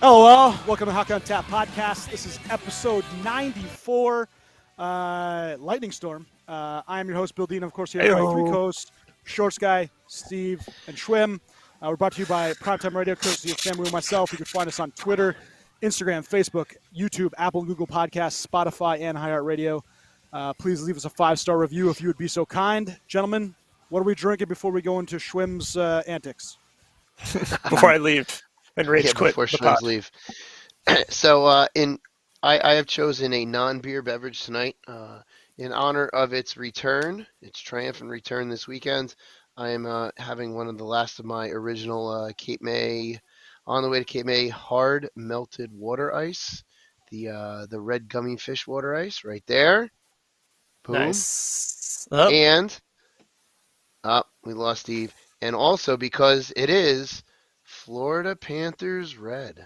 Hello, welcome to Hockey on Tap podcast. This is episode 94, Lightning Storm. I am your host, Bill Dean, of course, here with my three co-hosts, Shorts Guy, Steve, and Schwim. We're brought to you by Primetime Radio, courtesy of Family and myself. You can find us on Twitter, Instagram, Facebook, YouTube, Apple and Google Podcasts, Spotify, and iHeartRadio. Please leave us a 5-star review if you would be so kind. Gentlemen, what are we drinking before we go into Schwim's antics? Before I leave and rage quit before the Schwim's pod. leave. So I have chosen a non-beer beverage tonight in honor of its return, its triumphant return this weekend. I am having one of the last of my original Cape May, on the way to Cape May, hard melted water ice, the red gummy fish water ice right there. Boom. Nice. Oh. And we lost Steve. And also because it is Florida Panthers red.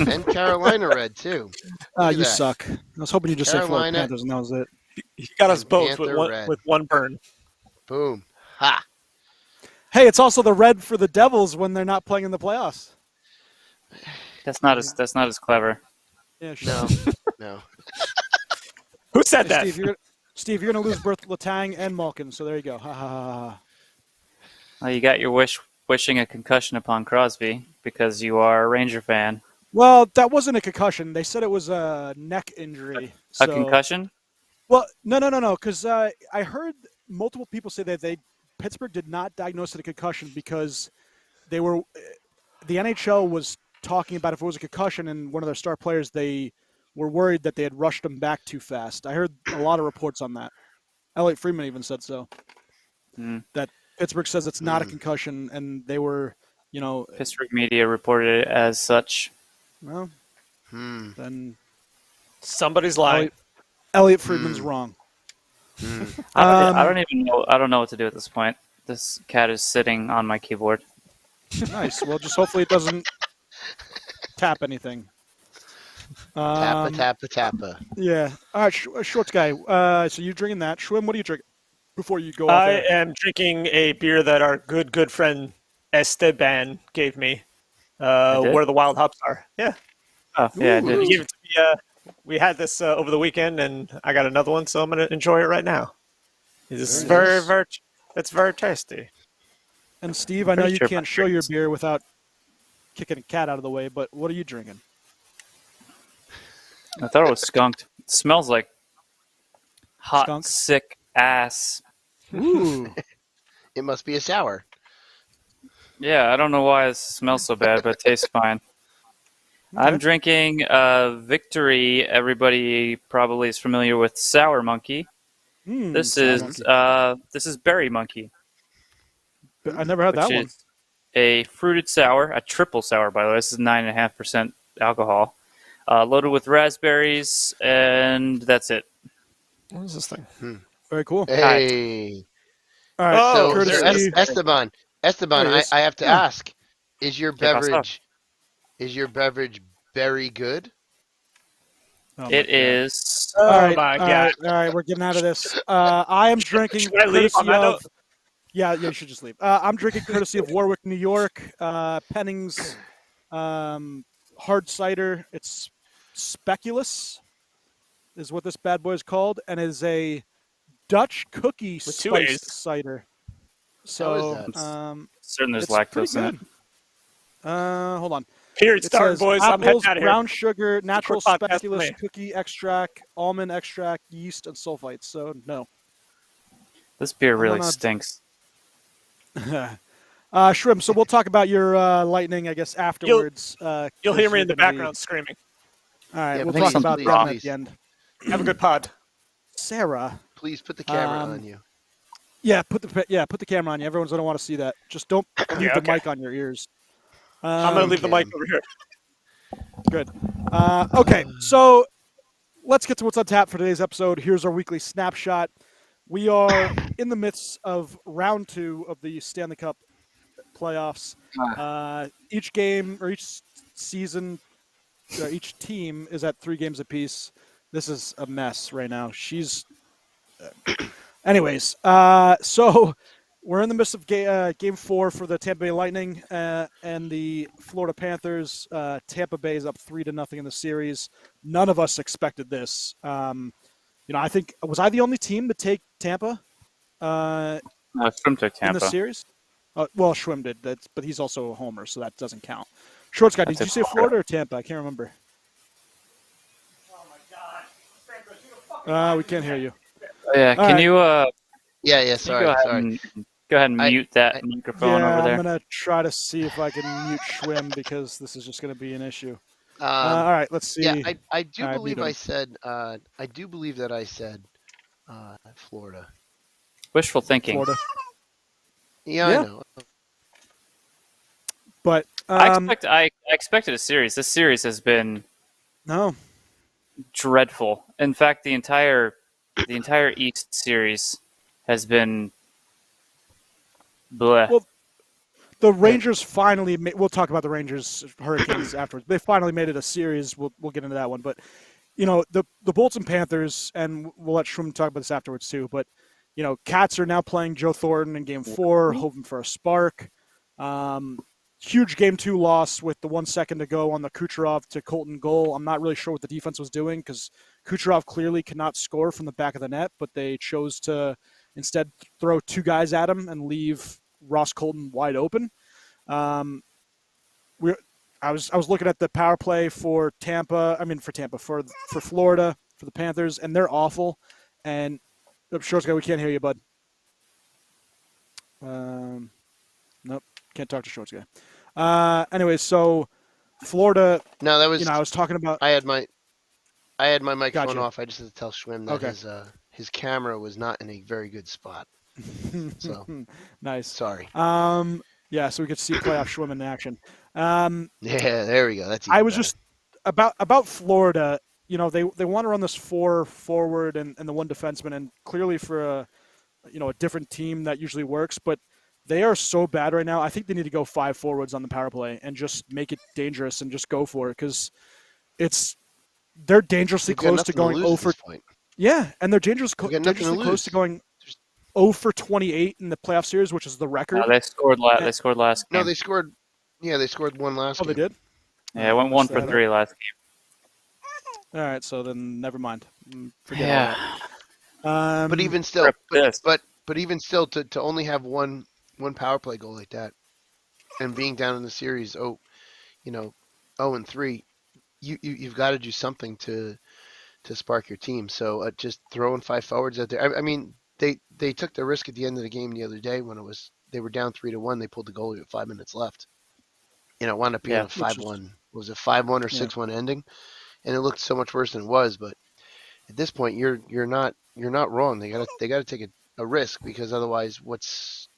And Carolina red, too. You that. suck. I was hoping you just said Florida Carolina. Panthers, and that was it. He got us both Panther with one burn. Boom. Ha. Hey, it's also the red for the Devils when they're not playing in the playoffs. That's not as clever. Yeah, sure. No. Who said Hey, that? Steve, you're going to lose both Letang and Malkin, so there you go. Ha, ha, ha, ha. Well, you got your wishing a concussion upon Crosby because you are a Ranger fan. Well, that wasn't a concussion. They said it was a neck injury. A concussion? Well, no, because I heard multiple people say that Pittsburgh did not diagnose it a concussion because the NHL was talking about if it was a concussion and one of their star players, they were worried that they had rushed him back too fast. I heard a lot of reports on that. Elliot Friedman even said so. That Pittsburgh says it's not a concussion, and they were, Pittsburgh media reported it as such. well, then Somebody's lying. Elliot Friedman's wrong. I don't even know. I don't know what to do at this point. This cat is sitting on my keyboard. Nice. Well, just hopefully it doesn't tap anything. Tappa. Yeah. All right, Shorts Guy. So you're drinking that. Schwim, what are you drinking before you go I off air? am drinking a beer that our good friend Esteban gave me. did? Where the wild hops are. Yeah. Oh, yeah, I did. He gave it to me. We had this over the weekend, and I got another one, so I'm going to enjoy it right now. It's it's very tasty. And Steve, I know Pretty you sure can't my show your drinks. beer without kicking a cat out of the way, but what are you drinking? I thought it was skunked. It smells like hot, Skunk? sick ass. Ooh. It must be a sour. Yeah, I don't know why it smells so bad, but it tastes fine. I'm drinking Victory. Everybody probably is familiar with Sour Monkey. This is Berry Monkey. I never had that which one. is a fruited sour, a triple sour, by the way. This is 9.5% alcohol, loaded with raspberries, and that's it. What is this thing? Very cool. Hey. All right. Oh, courtesy. Esteban, There he is. I have to ask, is your Yeah, pass it up. beverage very good? Oh, my It God. is. All right, my all God. right, we're getting out of this. I am drinking. Should I leave on courtesy that of- note? Yeah, you should just leave. I'm drinking courtesy of Warwick, New York. Penning's hard cider. It's Speculous, is what this bad boy is called, and is a Dutch cookie With two spiced A's. cider. How So, is that? Certain there's it's pretty lactose in it. good. Hold on. Period. It Starting, says boys. I'm heading apples, out of here. brown sugar, natural podcast for speculous me. cookie extract, almond extract, yeast, and sulfites. So no. This beer really gonna- stinks. Shrimp. So we'll talk about your lightning, I guess, afterwards. You'll hear me in the gonna be- background screaming. All right, Yeah, we'll please, talk about please, them at please. the end. Have a good pod. Sarah. Please put the camera Um, on you. Yeah, put the camera on you. Everyone's gonna want to see that. Just don't leave Yeah, the okay. mic on your ears. I'm going to leave the mic Cam. over here. Good. Okay, so let's get to what's on tap for today's episode. Here's our weekly snapshot. We are in the midst of round 2 of the Stanley Cup playoffs. Each game or each season, each team is at 3 games apiece. This is a mess right now. Anyways, so we're in the midst of Game 4 for the Tampa Bay Lightning and the Florida Panthers. Tampa Bay is up 3-0 in the series. None of us expected this. I think was I the only team to take Tampa Schwim took in the Tampa. series? Well, Schwim did, but he's also a homer, so that doesn't count. Shorts guy, did you say Florida or Tampa? I can't remember. Oh my God! We can't hear you. Yeah, can you? Yeah. Sorry. Go ahead and mute that microphone over there. I'm gonna try to see if I can mute Schwim because this is just gonna be an issue. All right, let's see. Yeah, I do believe I said. I do believe that I said Florida. Wishful thinking. Florida. Yeah, I know. But I expected a series. This series has been dreadful. In fact, the entire East series has been bleh. Well, the Rangers finally we'll talk about the Rangers Hurricanes afterwards. They finally made it a series. We'll get into that one. But the Bolts and Panthers, and we'll let Schwim talk about this afterwards too. But Cats are now playing Joe Thornton in Game 4, hoping for a spark. Huge Game 2 loss with the 1 second to go on the Kucherov to Colton goal. I'm not really sure what the defense was doing because Kucherov clearly cannot score from the back of the net, but they chose to instead throw two guys at him and leave Ross Colton wide open. I was looking at the power play for Florida, for the Panthers, and they're awful. And Shorts guy, we can't hear you, bud. Nope, can't talk to Shorts guy. Anyway, so Florida. No, that was. I was talking about. I had my microphone Gotcha. off. I just had to tell Schwim that his camera was not in a very good spot. So nice. Sorry. Yeah, so we could see playoff Schwim in action. Yeah, there we go. That's. I was just about Florida. They want to run this 4 forward and the 1 defenseman, and clearly for a different team that usually works, but they are so bad right now. I think they need to go 5 forwards on the power play and just make it dangerous and just go for it because they're dangerously close to going 0 for. Yeah, and they're dangerously close to going 0 for 28 in the playoff series, which is the record. No, they scored last game. No, they scored. Yeah, they scored 1 last game. Oh, they did? Yeah, it went 1 for 3 last game. All right, so then never mind. Forget that. But even still, but even still, to only have one power play goal like that, and being down in the series, 0-3, you've got to do something to spark your team. So just throwing 5 forwards out there. I mean, they took the risk at the end of the game the other day when they were down 3-1. They pulled the goalie with 5 minutes left. It wound up being a 5-1. Was it 5-1 or 6-1 ending? And it looked so much worse than it was. But at this point, you're not wrong. They gotta take a risk because otherwise,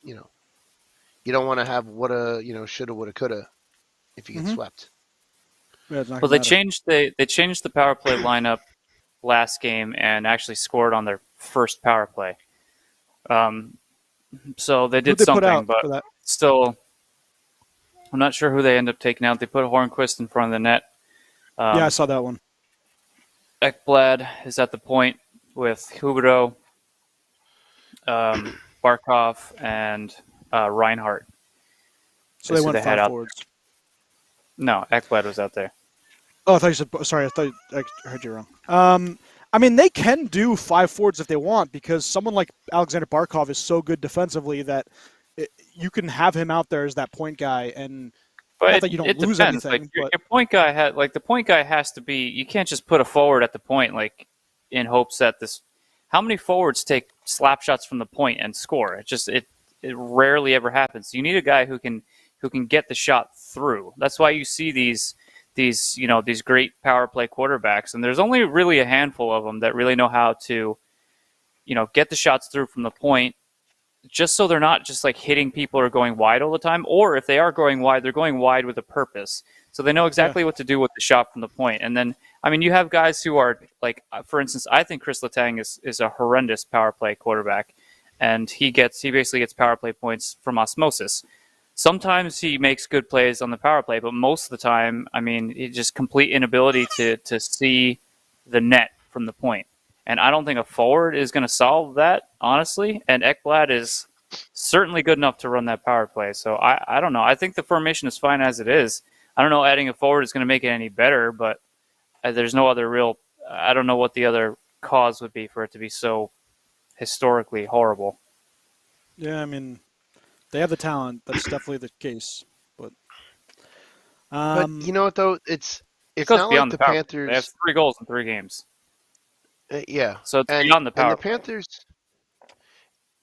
you don't want to have shoulda, woulda, coulda if you get swept. Yeah, well, they changed the power play lineup last game and actually scored on their first power play. So they did something, but still, I'm not sure who they end up taking out. They put Hornquist in front of the net. Yeah, I saw that one. Ekblad is at the point with Huberdeau, Barkov, and Reinhardt. So they went 5 forwards. No, Ekblad was out there. Oh, I thought you said. Sorry, I thought I heard you wrong. I mean, they can do 5 forwards if they want because someone like Alexander Barkov is so good defensively that you can have him out there as that point guy, and not that you don't lose depends. anything. Your point guy the point guy has to be. You can't just put a forward at the point in hopes that this. How many forwards take slap shots from the point and score? It rarely ever happens. You need a guy who can get the shot through. That's why you see these great power play quarterbacks, and there's only really a handful of them that really know how to, get the shots through from the point, just so they're not just hitting people or going wide all the time, or if they are going wide, they're going wide with a purpose. So they know exactly what to do with the shot from the point. And then, I mean, you have guys who are for instance, I think Chris Letang is a horrendous power play quarterback, and he basically gets power play points from osmosis. Sometimes he makes good plays on the power play, but most of the time, I mean, it's just complete inability to see the net from the point. And I don't think a forward is going to solve that, honestly. And Ekblad is certainly good enough to run that power play. So I don't know. I think the formation is fine as it is. I don't know adding a forward is going to make it any better, but there's no other real. I don't know what the other cause would be for it to be so historically horrible. Yeah, I mean, they have the talent. That's definitely the case. But you know what though? It's It goes not like beyond the the power play. Panthers. They have 3 goals in 3 games. Yeah, So it's beyond the and power the play. Panthers,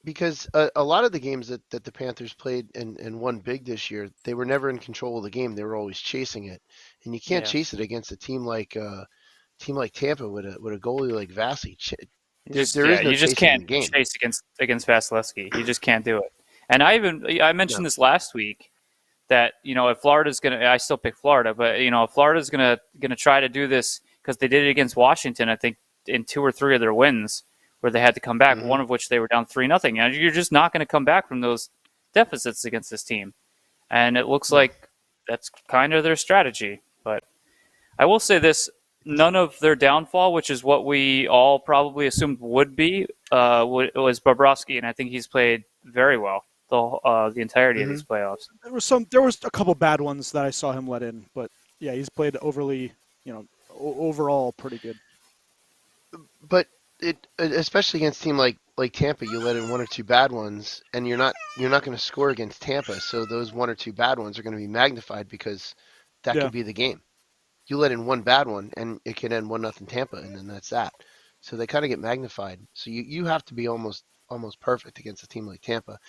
because a lot of the games that the Panthers played and won big this year, they were never in control of the game. They were always chasing it, and you can't Yeah. chase it against a team like Tampa with a goalie like Vasi. There is no you just chasing in can't the game. chase against Vasilevsky. You just can't do it. And I mentioned this last week that if Florida's gonna, I still pick Florida, but if Florida's gonna try to do this because they did it against Washington, I think in 2 or 3 of their wins where they had to come back, Mhm. one of which they were down 3-0. And you're just not going to come back from those deficits against this team. And it looks like that's kind of their strategy. But I will say this. None of their downfall, which is what we all probably assumed would be, was Bobrovsky, and I think he's played very well the entirety of these playoffs. there was a couple bad ones that I saw him let in, but yeah, he's played overly, overall pretty good. But especially against a team like Tampa, you let in 1 or 2 bad ones, and you're not going to score against Tampa. So those 1 or 2 bad ones are going to be magnified because that could be the game. You let in 1 bad one, and it can end 1-0 Tampa, and then that's that. So they kind of get magnified. So you have to be almost perfect against a team like Tampa,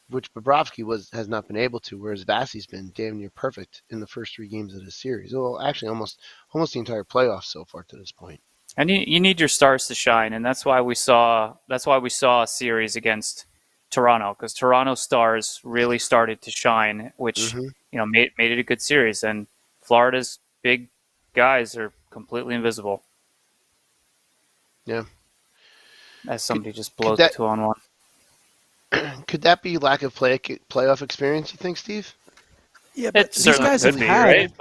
which Bobrovsky has not been able to, whereas Vasi's been damn near perfect in the first 3 games of this series. Well, actually, almost the entire playoffs so far to this point. And you need your stars to shine, and that's why we saw a series against Toronto, because Toronto's stars really started to shine, which made it a good series. And Florida's big guys are completely invisible. Yeah. As somebody just blows the 2-on-1. Could that be lack of playoff experience, you think, Steve? Yeah, but It these certainly guys could have be, had. right?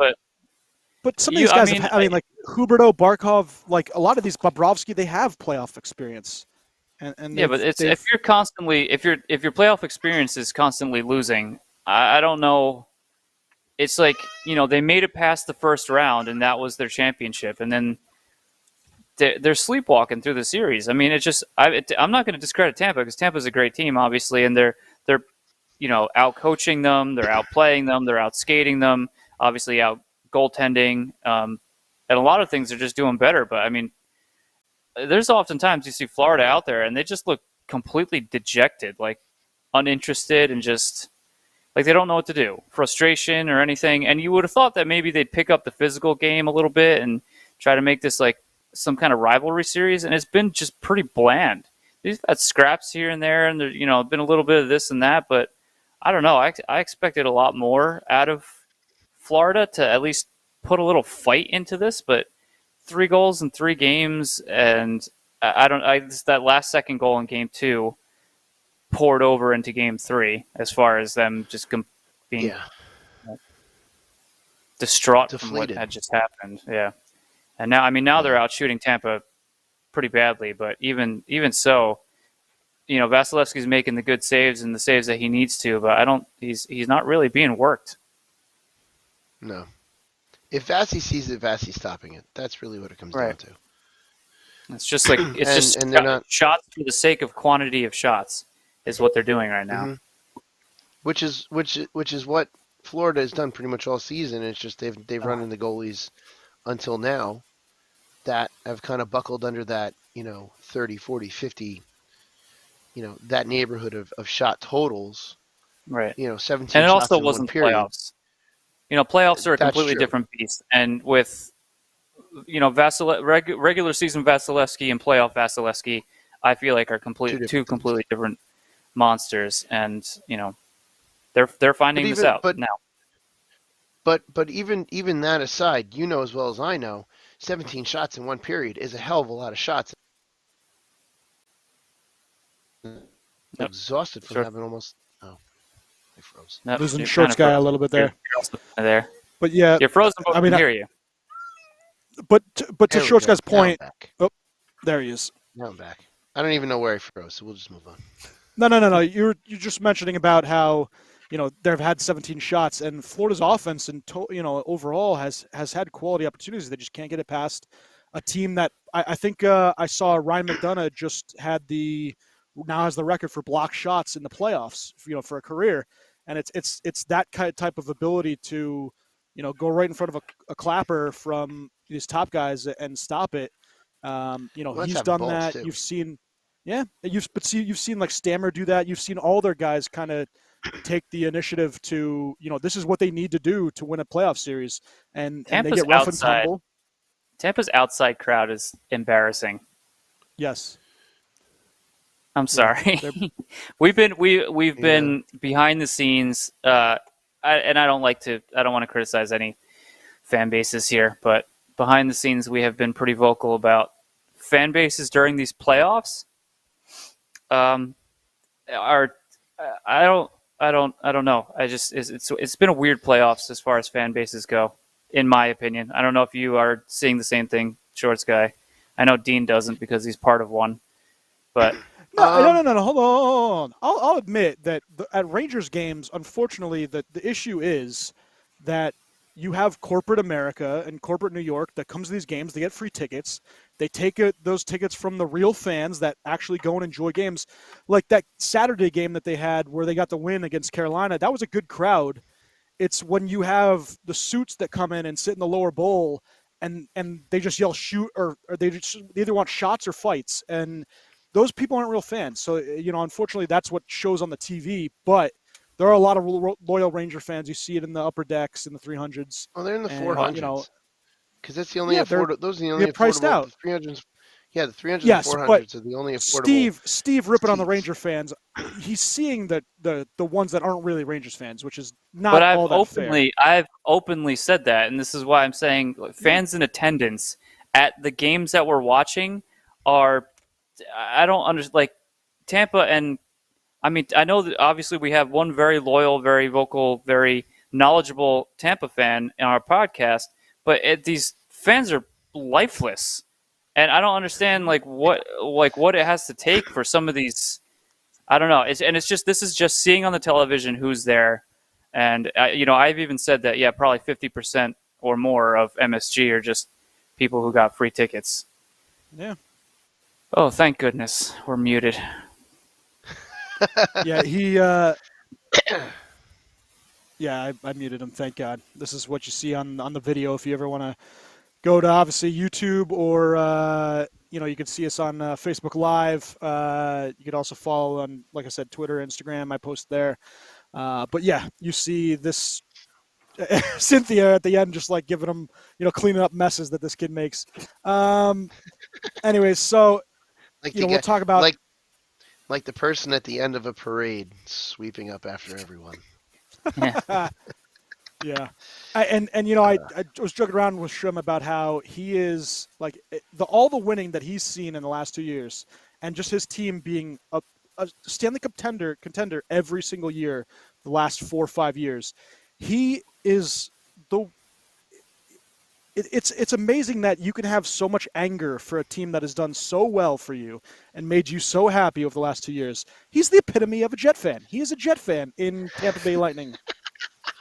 But some of these guys have. I mean, like Huberto, Barkov, like a lot of these Bobrovsky, they have playoff experience. And yeah, but if your playoff experience is constantly losing, I don't know. It's like they made it past the first round, and that was their championship, and then they're sleepwalking through the series. I mean, I'm not going to discredit Tampa because Tampa's a great team, obviously, and they're out coaching them, they're out playing them, they're out skating them, obviously out goaltending, and a lot of things they're just doing better. But I mean, there's oftentimes you see Florida out there and they just look completely dejected, like uninterested, and just like they don't know what to do, frustration or anything. And you would have thought that maybe they'd pick up the physical game a little bit and try to make this like some kind of rivalry series, and it's been just pretty bland. They've had scraps here and there, and there's been a little bit of this and that, but I don't know. I expected a lot more out of Florida to at least put a little fight into this, but 3 goals in 3 games, and that last second goal in game 2 poured over into game 3 as far as them just being distraught from what had just happened. Yeah. And now they're out shooting Tampa pretty badly, but even so, Vasilevsky's making the good saves and the saves that he needs to, but he's not really being worked. No. If Vasi sees it, Vasi's stopping it. That's really what it comes down to. It's just like shots for the sake of quantity of shots is what they're doing right now. Mm-hmm. Which is what Florida has done pretty much all season. It's just they've run into goalies until now that have kind of buckled under that 30, 40, 50, that neighborhood of shot totals. Right. 17 and it shots also in wasn't one period. Playoffs. Playoffs are a completely different beast. And with, regular season Vasilevsky and playoff Vasilevsky, I feel like are two completely different monsters. And, they're finding this out now. But even that aside, as well as I know, 17 shots in one period is a hell of a lot of shots. Exhausted from having almost. Oh, I froze. Losing Shorts guy a little bit there. There. But yeah, you're frozen. But I can hear you. But to Shorts guy's point, back. Oh, there he is. Now I'm back. I don't even know where I froze, so we'll just move on. No. You're just mentioning about how they've had 17 shots, and Florida's offense and overall has had quality opportunities. They just can't get it past a team that I think I saw Ryan McDonough just now has the record for block shots in the playoffs, for a career, and it's that type of ability to go right in front of a clapper from these top guys and stop it. He's done that. Too. You've seen, yeah, you've seen like Stammer do that. You've seen all their guys kind of take the initiative to, this is what they need to do to win a playoff series, and they get rough and tumble. Tampa's outside crowd is embarrassing. Yes. I'm sorry. we've been behind the scenes, and I don't want to criticize any fan bases here, but behind the scenes we have been pretty vocal about fan bases during these playoffs. I don't know. It's been a weird playoffs as far as fan bases go, in my opinion. I don't know if you are seeing the same thing, Shorts Guy. I know Dean doesn't because he's part of one, but. No. Hold on. I'll admit that at Rangers games, unfortunately, the issue is that you have corporate America and corporate New York that comes to these games. They get free tickets. They take those tickets from the real fans that actually go and enjoy games. Like that Saturday game that they had where they got the win against Carolina, that was a good crowd. It's when you have the suits that come in and sit in the lower bowl and they just yell shoot or they either want shots or fights. And those people aren't real fans. So, unfortunately, that's what shows on the TV. But there are a lot of loyal Ranger fans. You see it in the upper decks, in the 300s. Oh, they're in the 400s. Because that's the only those are the only priced out. The 300s, the 300s and 400s are the only affordable. Steve ripping on the Ranger fans. He's seeing the ones that aren't really Rangers fans, which is not all that fair. I've openly said that, and this is why I'm saying fans in attendance at the games that we're watching are. I don't understand, like Tampa, and I mean, I know that obviously we have one very loyal, very vocal, very knowledgeable Tampa fan in our podcast, but these fans are lifeless, and I don't understand what it has to take for some of these. I don't know. This is just seeing on the television who's there, and I've even said that probably 50% or more of MSG are just people who got free tickets. Yeah. Oh, thank goodness we're muted. Yeah, I muted him. Thank God. This is what you see on the video. If you ever want to go to obviously YouTube or you can see us on Facebook Live. You could also follow on, like I said, Twitter, Instagram. I post there. But yeah, you see this Cynthia at the end, just like giving him, cleaning up messes that this kid makes. Anyways, so. We'll talk about like the person at the end of a parade sweeping up after everyone. Yeah, I was joking around with Shrim about how he is like all the winning that he's seen in the last 2 years, and just his team being a Stanley Cup contender every single year the last 4 or 5 years. He is It's amazing that you can have so much anger for a team that has done so well for you and made you so happy over the last 2 years. He's the epitome of a Jet fan. He is a Jet fan in Tampa Bay Lightning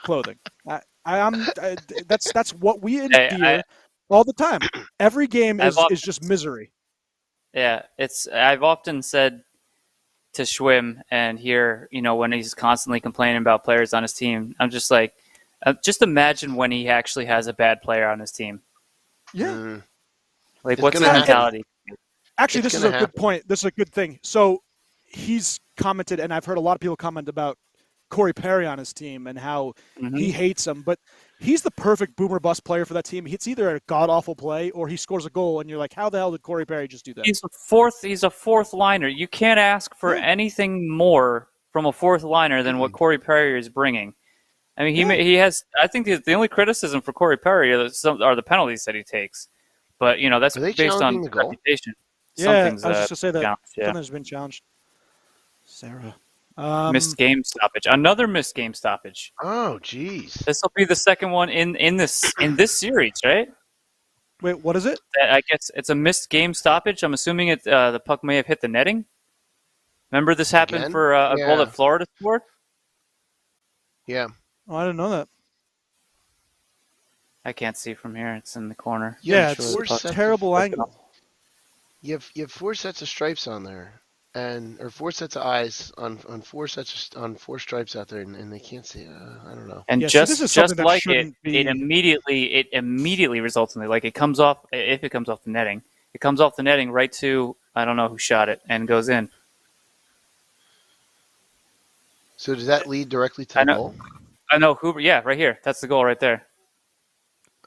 clothing. That's what we endear all the time. Every game is just misery. Yeah, I've often said to Schwim and here, when he's constantly complaining about players on his team, I'm just like, just imagine when he actually has a bad player on his team. Yeah. What's the mentality? Actually, this is a good point. This is a good thing. So he's commented, and I've heard a lot of people comment about Corey Perry on his team and how he hates him. But he's the perfect boomer bust player for that team. It's either a god-awful play or he scores a goal, and you're like, how the hell did Corey Perry just do that? He's a fourth liner. You can't ask for anything more from a fourth liner than what Corey Perry is bringing. I mean, he has. I think the only criticism for Corey Perry are the penalties that he takes, but that's based on reputation. Yeah, I was just to say that something's been challenged. Sarah, missed game stoppage. Another missed game stoppage. Oh, geez. This will be the second one in this series, right? Wait, what is it? I guess it's a missed game stoppage. I'm assuming the puck may have hit the netting. Remember this happened Again? for a goal Yeah. that Florida scored? Yeah. Oh, I didn't know that. I can't see from here. It's in the corner. Yeah, it's it's four a sets of- terrible angle. You have 4 sets of stripes on there, or 4 sets of eyes on 4 on 4 stripes out there, and they can't see. I don't know. And Yeah, see, just this is something that like shouldn't be- it immediately results in it. Like it comes off, if it comes off the netting, it comes off the netting right to, I don't know who shot it, and goes in. So does that lead directly to I the know. goal? I know Hoover. Yeah, right here. That's the goal right there.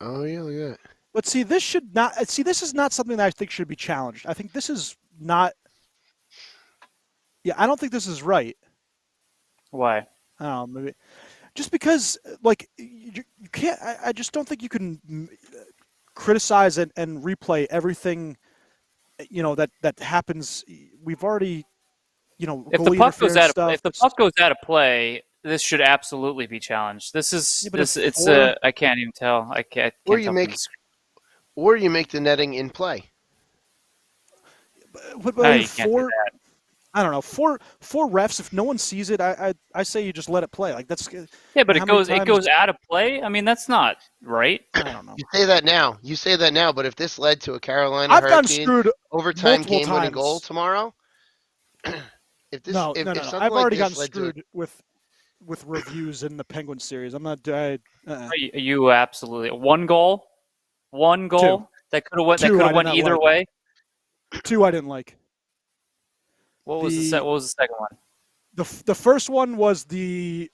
Oh yeah, look at that. But see, this should not. See, this is not something that I think should be challenged. I think this is not. Yeah, I don't think this is right. Why? I don't know, maybe just because, like, you can't. I just don't think you can criticize and replay everything. That happens. We've already, If goalie the puck goes interference out of stuff. if the puck goes out of play, this should absolutely be challenged. This is Yeah, but this. if It's four- I can't even tell. I can't. Or tell you from make- the screen. Or you make the netting in play. But No, you can't do four. that. I don't know. Four refs. If no one sees it, I say you just let it play. Like that's. Yeah, but How it many goes times- out of play. I mean, that's not right. I don't know. You say that now. But if this led to a Carolina I've gotten Hurricane screwed. overtime multiple game-winning times. goal tomorrow, if this, No. if something I've like already this gotten led to screwed with reviews in the Penguin series. I'm not. You absolutely one goal that could have went. That Two, could I have did went not either like. way. Two I didn't like. What was the what was the second one? The first one was the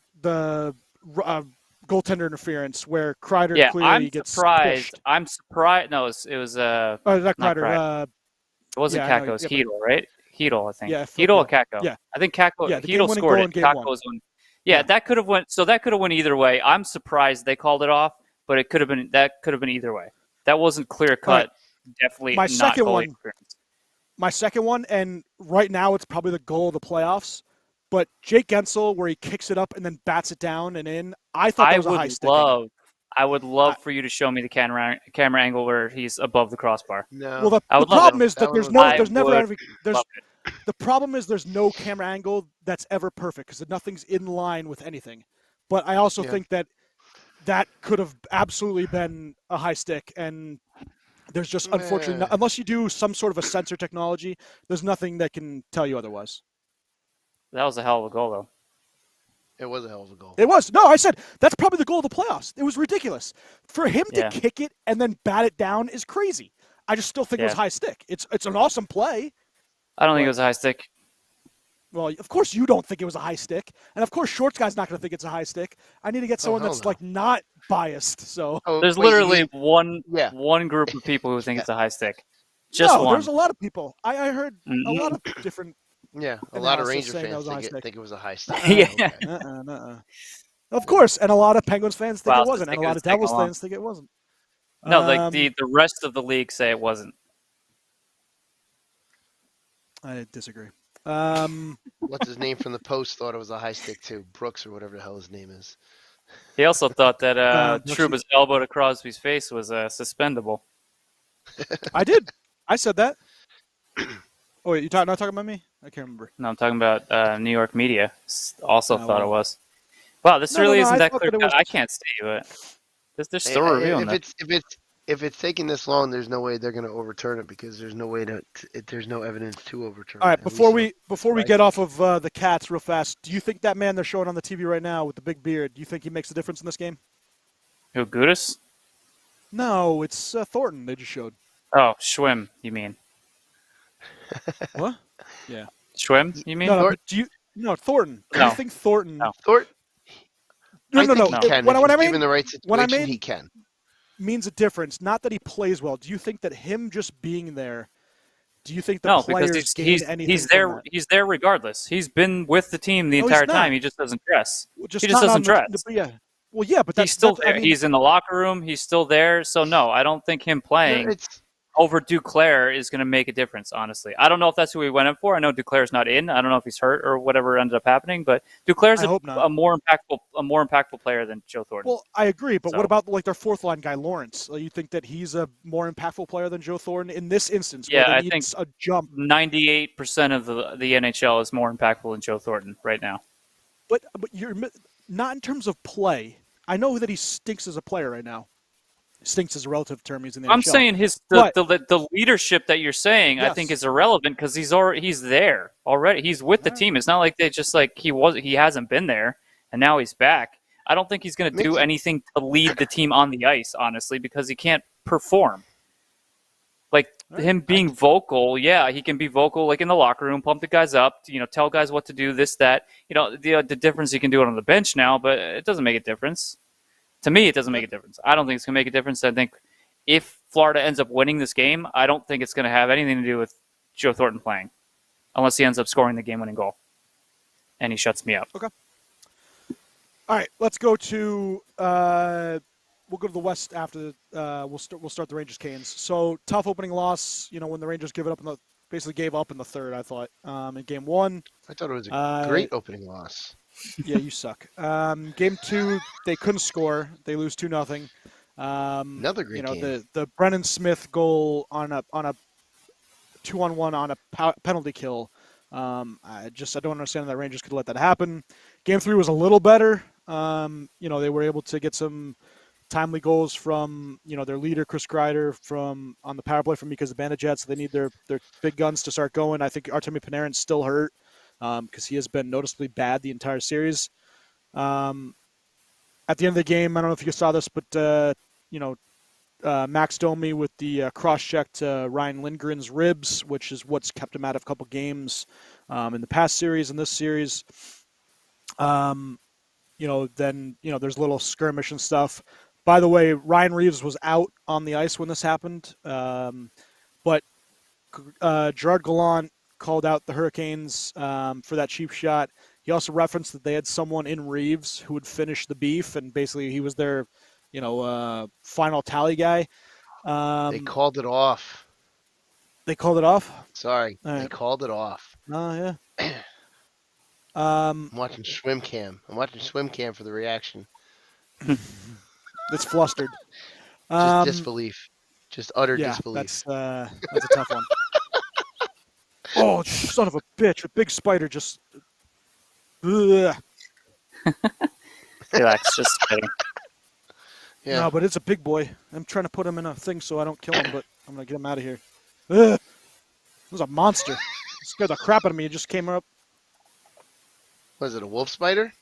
goaltender interference where Kreider Yeah, clearly I'm gets surprised. pushed. I'm surprised. No, it was Not not Kreider. Kreider. It wasn't yeah, I know, Kako. It was yeah, but- Hedel, right? Hedel, I think. Yeah, Hedel or Kako. yeah. I think Kako. Yeah, the Hedel game-winning scored goal it. in game one. Kako's one. Yeah, Yeah. that could have went. So that could have went either way. I'm surprised they called it off, but it could have been. That could have been either way. That wasn't clear cut. Right. Definitely My not second goalie one- interference. My second one, and right now it's probably the goal of the playoffs. But Jake Gensel, where he kicks it up and then bats it down and in, I thought that was a high stick. I would love for you to show me the camera angle where he's above the crossbar. no. Well, the I would love problem it. is that That there's one no, was- there's never would ever, there's Love it. the problem is there's no camera angle that's ever perfect because nothing's in line with anything. But I also Yeah. think that could have absolutely been a high stick, and there's just unfortunately, Meh. unless you do some sort of a sensor technology, there's nothing that can tell you otherwise. That was a hell of a goal, though. It was a hell of a goal. It was. No, I said that's probably the goal of the playoffs. It was ridiculous. For him to Yeah. kick it and then bat it down is crazy. I just still think it was Yeah. high stick. It's an awesome play. I don't think What? it was a high stick. Well, of course you don't think it was a high stick, and of course Shorts guy's not going to think it's a high stick. I need to get someone hell that's no. like not biased. So Oh, There's wait, you literally mean- one group of people who think it's a high stick. Just no, one. there's a lot of people. I heard a Mhm. lot of different. Yeah, a lot of analysis Ranger saying that fans was a high stick. think it was a high stick. Yeah. Okay. Of course, and a lot of Penguins fans think Wow, it wasn't, and think a it lot was of taking Devils long. fans think it wasn't. No, like the rest of the league say it wasn't. I disagree. What's his name from the Post thought it was a high stick too. Brooks or whatever the hell his name is. He also thought that Brooks- Trouba's elbow to Crosby's face was suspendable. I did. I said that. Oh wait, not talking about me? I can't remember. No, I'm talking about New York media. Also Oh, thought well. it was. Wow, this No, really no, isn't I that thought clear that it cut. was- I can't see, but they're still reviewing that. If it's taking this long, there's no way they're going to overturn it because there's no way there's no evidence to overturn. All right, it, at before least we right. get off of the Cats real fast, do you think that man they're showing on the TV right now with the big beard, do you think he makes a difference in this game? Who, Gudis? No, it's Thornton they just showed. Oh, Schwim, you mean? What? Schwim, you mean? No, Thornton? but do you? No, Thornton. Do No. you think Thornton? No. Thornte, No, I no, think no. he can. What if I he's mean given the right what I situation, mean- he can. means a difference. Not that he plays well. Do you think that him just being there? Do you think the No, players because gain anything? he's from there. that? He's there regardless. He's been with the team the No, he's entire not. time. He just doesn't dress. Well, he just not doesn't on the- dress. yeah. Well, yeah, but that's He's still that's- I there. mean, He's in the locker room. He's still there. So no, I don't think him playing It's over Duclair is going to make a difference, honestly. I don't know if that's who we went in for. I know Duclair's not in. I don't know if he's hurt or whatever ended up happening, but Duclair's a more impactful player than Joe Thornton. Well, I agree, but what about like their fourth line guy, Lawrence? You think that he's a more impactful player than Joe Thornton in this instance? Yeah, where I think a jump. 98% of the NHL is more impactful than Joe Thornton right now. But you're not in terms of play. I know that he stinks as a player right now. Stinks is a relative term. He's in the NHL. I'm saying the leadership that you're saying, yes. I think is irrelevant because he's there already. He's with the team. It's not like they just like he hasn't been there and now he's back. I don't think he's going to do anything to lead the team on the ice, honestly, because he can't perform. Like him being vocal, yeah, he can be vocal, like in the locker room, pump the guys up, tell guys what to do, this, that. The difference he can do it on the bench now, but it doesn't make a difference. To me, it doesn't make a difference. I don't think it's going to make a difference. I think if Florida ends up winning this game, I don't think it's going to have anything to do with Joe Thornton playing, unless he ends up scoring the game-winning goal, and he shuts me up. Okay. All right, let's go to we'll go to the West after we'll start the Rangers Canes. So tough opening loss. When the Rangers basically gave up in the third. I thought in game one. I thought it was a great opening loss. Yeah, you suck. Game two, they couldn't score. They lose 2-0. Another great game. The Brennan Smith goal on a 2-on-1 on a penalty kill. I don't understand that Rangers could let that happen. Game three was a little better. They were able to get some timely goals from their leader Chris Kreider on the power play from Mika Zibanejad. So they need their big guns to start going. I think Artemi Panarin's still hurt. Because he has been noticeably bad the entire series. At the end of the game, I don't know if you saw this, but Max Domi with the cross-check to Ryan Lindgren's ribs, which is what's kept him out of a couple games in the past series and this series. Then there's a little skirmish and stuff. By the way, Ryan Reeves was out on the ice when this happened, but Gerard Gallant called out the Hurricanes for that cheap shot. He also referenced that they had someone in Reeves who would finish the beef, and basically he was their, final tally guy. They called it off. They called it off? Sorry, they called it off. Oh, yeah. I'm watching Swim Cam. For the reaction. It's flustered. Just disbelief. Just utter disbelief. That's a tough one. Oh, son of a bitch. A big spider just... Ugh. Relax, just kidding. Yeah. No, but it's a big boy. I'm trying to put him in a thing so I don't kill him, but I'm going to get him out of here. Ugh. It was a monster. It scared the crap out of me. It just came up. Was it a wolf spider?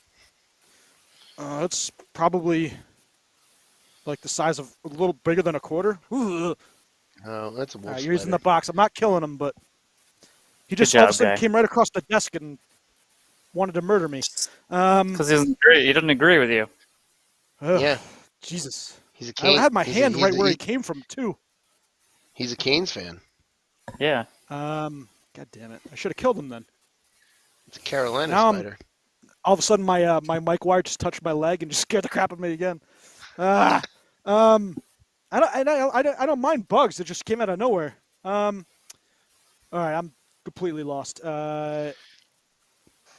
It's probably like the size of a little bigger than a quarter. Ugh. Oh, that's a wolf spider. You're using the box. I'm not killing him, but he just all of a sudden came right across the desk and wanted to murder me. Because he doesn't agree with you. Yeah. Jesus. He's a Canes. I had my hand right where he came from, too. He's a Canes fan. Yeah. God damn it. I should have killed him then. It's a Carolina spider. All of a sudden, my mic wire just touched my leg and just scared the crap out of me again. I don't mind bugs. It just came out of nowhere. All right, I'm completely lost.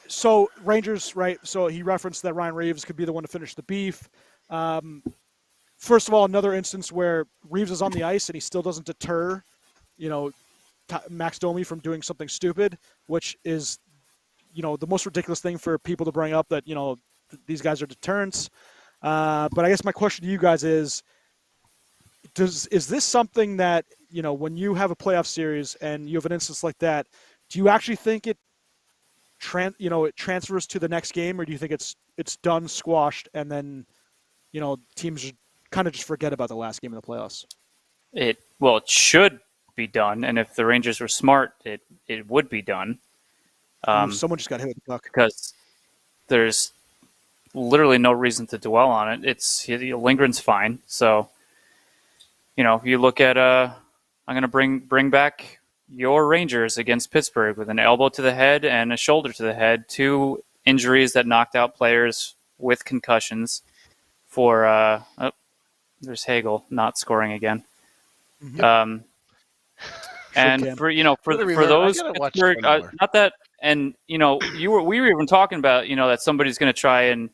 So Rangers, right? So he referenced that Ryan Reeves could be the one to finish the beef. First of all, another instance where Reeves is on the ice and he still doesn't deter, Max Domi from doing something stupid, which is, the most ridiculous thing for people to bring up that, these guys are deterrents. But I guess my question to you guys is this something that, when you have a playoff series and you have an instance like that, do you actually think it transfers to the next game, or do you think it's done, squashed, and then, teams kind of just forget about the last game of the playoffs? It should be done, and if the Rangers were smart, it would be done. Someone just got hit with the puck. Because there's literally no reason to dwell on it. Lindgren's fine. So, you look at I'm going to bring back your Rangers against Pittsburgh with an elbow to the head and a shoulder to the head, 2 injuries that knocked out players with concussions for there's Hagel not scoring again. Mm-hmm. And Cam. for Gotta for remember, I those gotta watch Pittsburgh, film more. not that, and we were even talking about that somebody's going to try and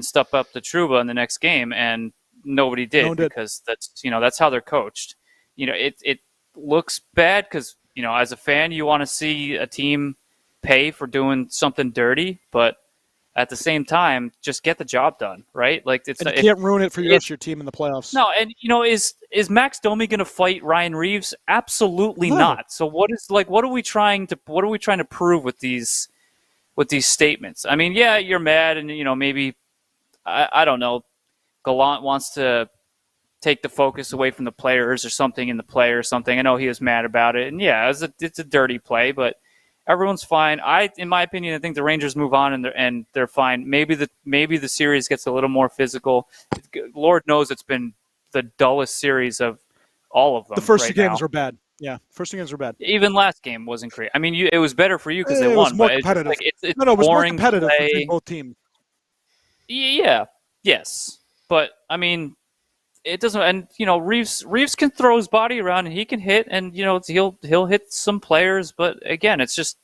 step up the Truba in the next game, and nobody did No one did. because that's how they're coached. It looks bad because as a fan you want to see a team pay for doing something dirty, but at the same time just get the job done, right? Like And you can't ruin it for the rest of your team in the playoffs. no, and is Max Domi going to fight Ryan Reeves? Absolutely No. not. So what are we trying to prove with these statements? I mean, yeah, you're mad, and maybe I don't know. Gallant wants to take the focus away from the players or something in the play or something. I know he was mad about it, and yeah, it's a dirty play, but everyone's fine. In my opinion, I think the Rangers move on and they're fine. Maybe the series gets a little more physical. Lord knows it's been the dullest series of all of them. The first right two games now. were bad. Yeah, first two games were bad. Even last game wasn't great. I mean, it was better for you because they It won, was more but competitive. it's It was more boring competitive play. between both teams. Yeah, yes, but I mean, it doesn't. And Reeves can throw his body around and he can hit, and he'll hit some players. But again, it's just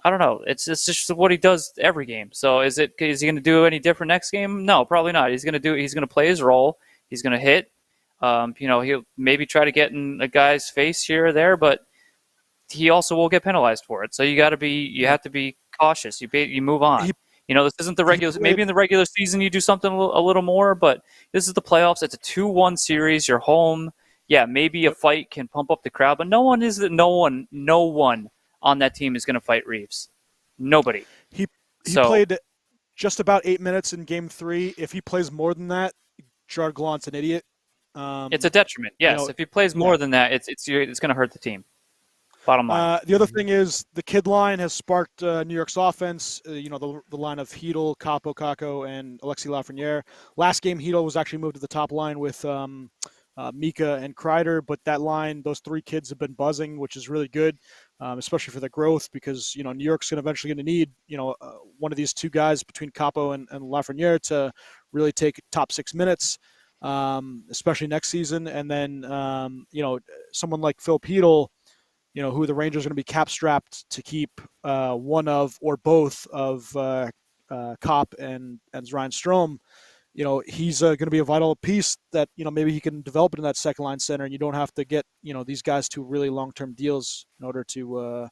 I don't know. It's just what he does every game. So is he going to do any different next game? No, probably not. He's going to play his role. He's going to hit. He'll maybe try to get in a guy's face here or there, but he also will get penalized for it. So you have to be cautious. You move on. This isn't the regular. Maybe in the regular season you do something a little more, but this is the playoffs. It's a 2-1 series. You're home. Yeah, maybe a fight can pump up the crowd, but no one on that team is going to fight Reeves. Nobody. He played just about 8 minutes in Game 3. If he plays more than that, Gerard Gallant's an idiot. It's a detriment. Yes, if he plays more than that, it's going to hurt the team. Bottom line. The other thing is the kid line has sparked New York's offense. The line of Hedel, Capo, Kako, and Alexis Lafreniere. Last game, Hedel was actually moved to the top line with Mika and Kreider, but that line, those three kids have been buzzing, which is really good, especially for the growth because New York's eventually going to need one of these two guys between Capo and Lafreniere to really take top 6 minutes, especially next season. And then someone like Phil Hedel, who the Rangers are going to be cap strapped to keep one of or both of Kopp and Ryan Strome. He's going to be a vital piece that maybe he can develop in that second line center, and you don't have to get these guys to really long term deals in order to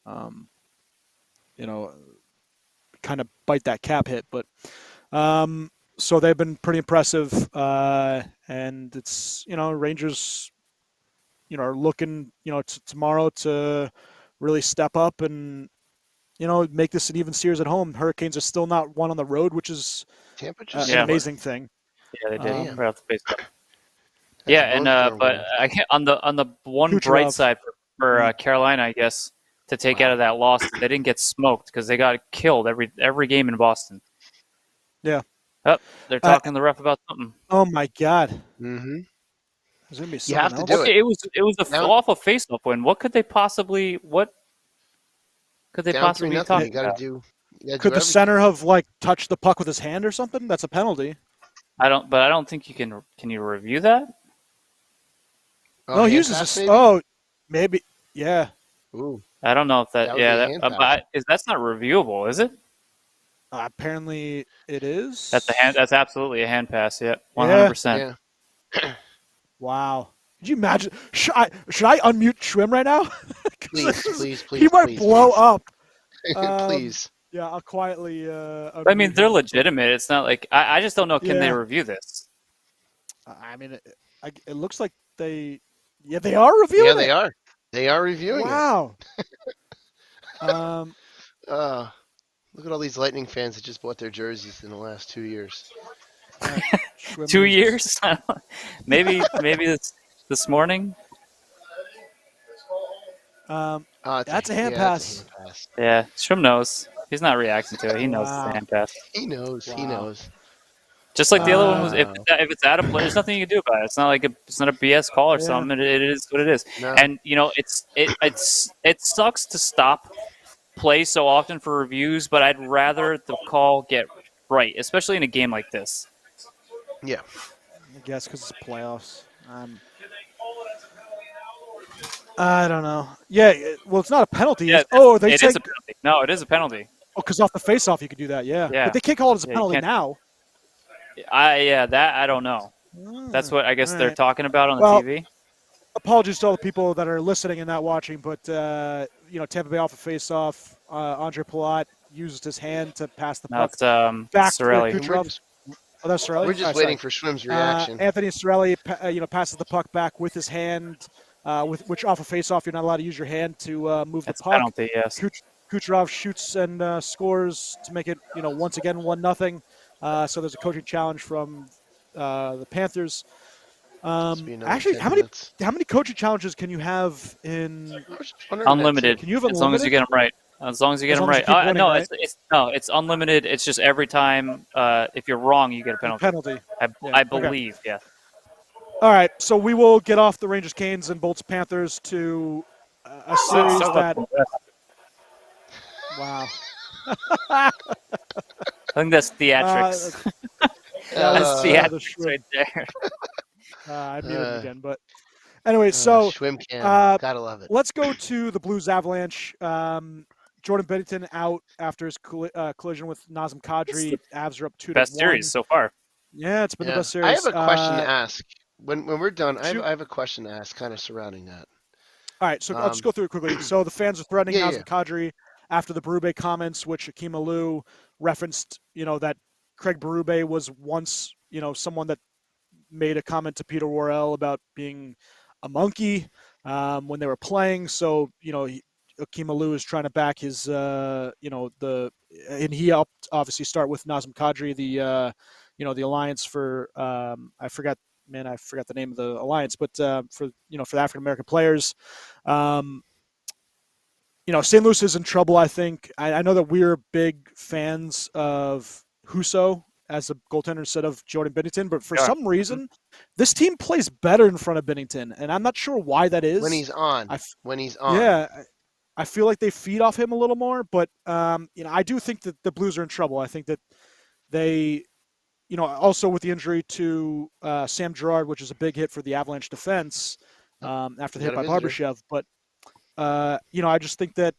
kind of bite that cap hit. But so they've been pretty impressive, and it's Rangers are looking tomorrow to really step up and make this an even series at home. Hurricanes are still not won on the road, which is an amazing thing. Yeah, they did right off the face. But on the one Kucherov. bright side for Carolina, I guess, to take out of that loss, they didn't get smoked because they got killed every game in Boston. Yeah. Oh, they're talking to the ref about something. Oh my God. Mm-hmm. There's gonna be You have to else? do Okay, it was awful face-off win. What could they possibly down be 3-0, talking you gotta about? do Could the center have touched the puck with his hand or something? That's a penalty. I don't think you can. Can you review that? No, he uses maybe. Yeah. Ooh. I don't know if That would be a hand pass. That's not reviewable, is it? Apparently it is. That's absolutely a hand pass. Yeah, 100%. Yeah. Wow. Could you imagine? Should I unmute Schwim right now? Please. He might blow up. Please. Yeah, I'll quietly. I mean, they're legitimate. It's not like I just don't know. Can they review this? I mean, it looks like they. Yeah, they are reviewing. Yeah, they are. They are reviewing wow. Look at all these Lightning fans that just bought their jerseys in the last 2 years. 2 years? maybe this morning. That's a hand pass. Yeah, Schwim knows. He's not reacting to it. He knows it's a hand pass. He knows. Wow. He knows. Just like the other one was. If it's out of play, there's nothing you can do about it. It's not like it's not a BS call or something. It is what it is. No. And it sucks to stop play so often for reviews, but I'd rather the call get right, especially in a game like this. Yeah. I guess because it's playoffs. I don't know. Yeah, well, it's not a penalty. Yeah, They it say is a penalty. No, it is a penalty. because off the face-off you could do that. Yeah, Yeah. but they can't call it as a Yeah, you penalty can't. now. That I don't know. That's what I All guess they're right. talking about on the Well, TV. apologies to all the people that are listening and not watching, but Tampa Bay off a face-off. Andre Palat used his hand to pass the No, puck it's back to Sorelli. And Kucherov. Oh, that's Sorelli. we're just waiting for Schwimm's reaction. Anthony Sorelli, passes the puck back with his hand, with which off a face-off you're not allowed to use your hand to move the It's a puck. penalty. Yes. Kucherov shoots and scores to make it, once again 1-0. So there's a coaching challenge from the Panthers. Must be another Actually, 10 how many minutes. coaching challenges can you have in? I was just wondering that, too. Unlimited. Can you have As long as you unlimited? get them right. As long as you get As them long as you right. keep winning, No, right? it's unlimited. It's just every time if you're wrong, you get a penalty. Yeah, I okay. believe. Yeah. All right, so we will get off the Rangers, Canes, and Bolts, Panthers to a series that. Wow. I think that's theatrics. That's theatrics right there. I muted him again, but anyway, so Schwimm can. Gotta love it. let's go to the Blues Avalanche. Jordan Bennington out after his collision with Nazem Kadri. Avs are up 2-1. Best series so far. Yeah, it's been the best series. I have a question to ask. When we're done, shoot. I have a question to ask kind of surrounding that. All right, so I'll just go through it quickly. So the fans are threatening Yeah, Nazem Kadri after the Berube comments, which Akeem Alou referenced, that Craig Berube was once, someone that made a comment to Peter Worrell about being a monkey when they were playing. So, Akeem Alou is trying to back his, and he helped obviously start with Nazem Kadri, the alliance for, I forgot the name of the alliance, but for the African American players. St. Louis is in trouble, I think. I know that we're big fans of Husso as a goaltender instead of Jordan Binnington, but for some reason, this team plays better in front of Binnington, and I'm not sure why that is. When he's on. Yeah, I feel like they feed off him a little more, but I do think that the Blues are in trouble. I think that they, also with the injury to Sam Girard, which is a big hit for the Avalanche defense after the hit by Barbashev, but I just think that,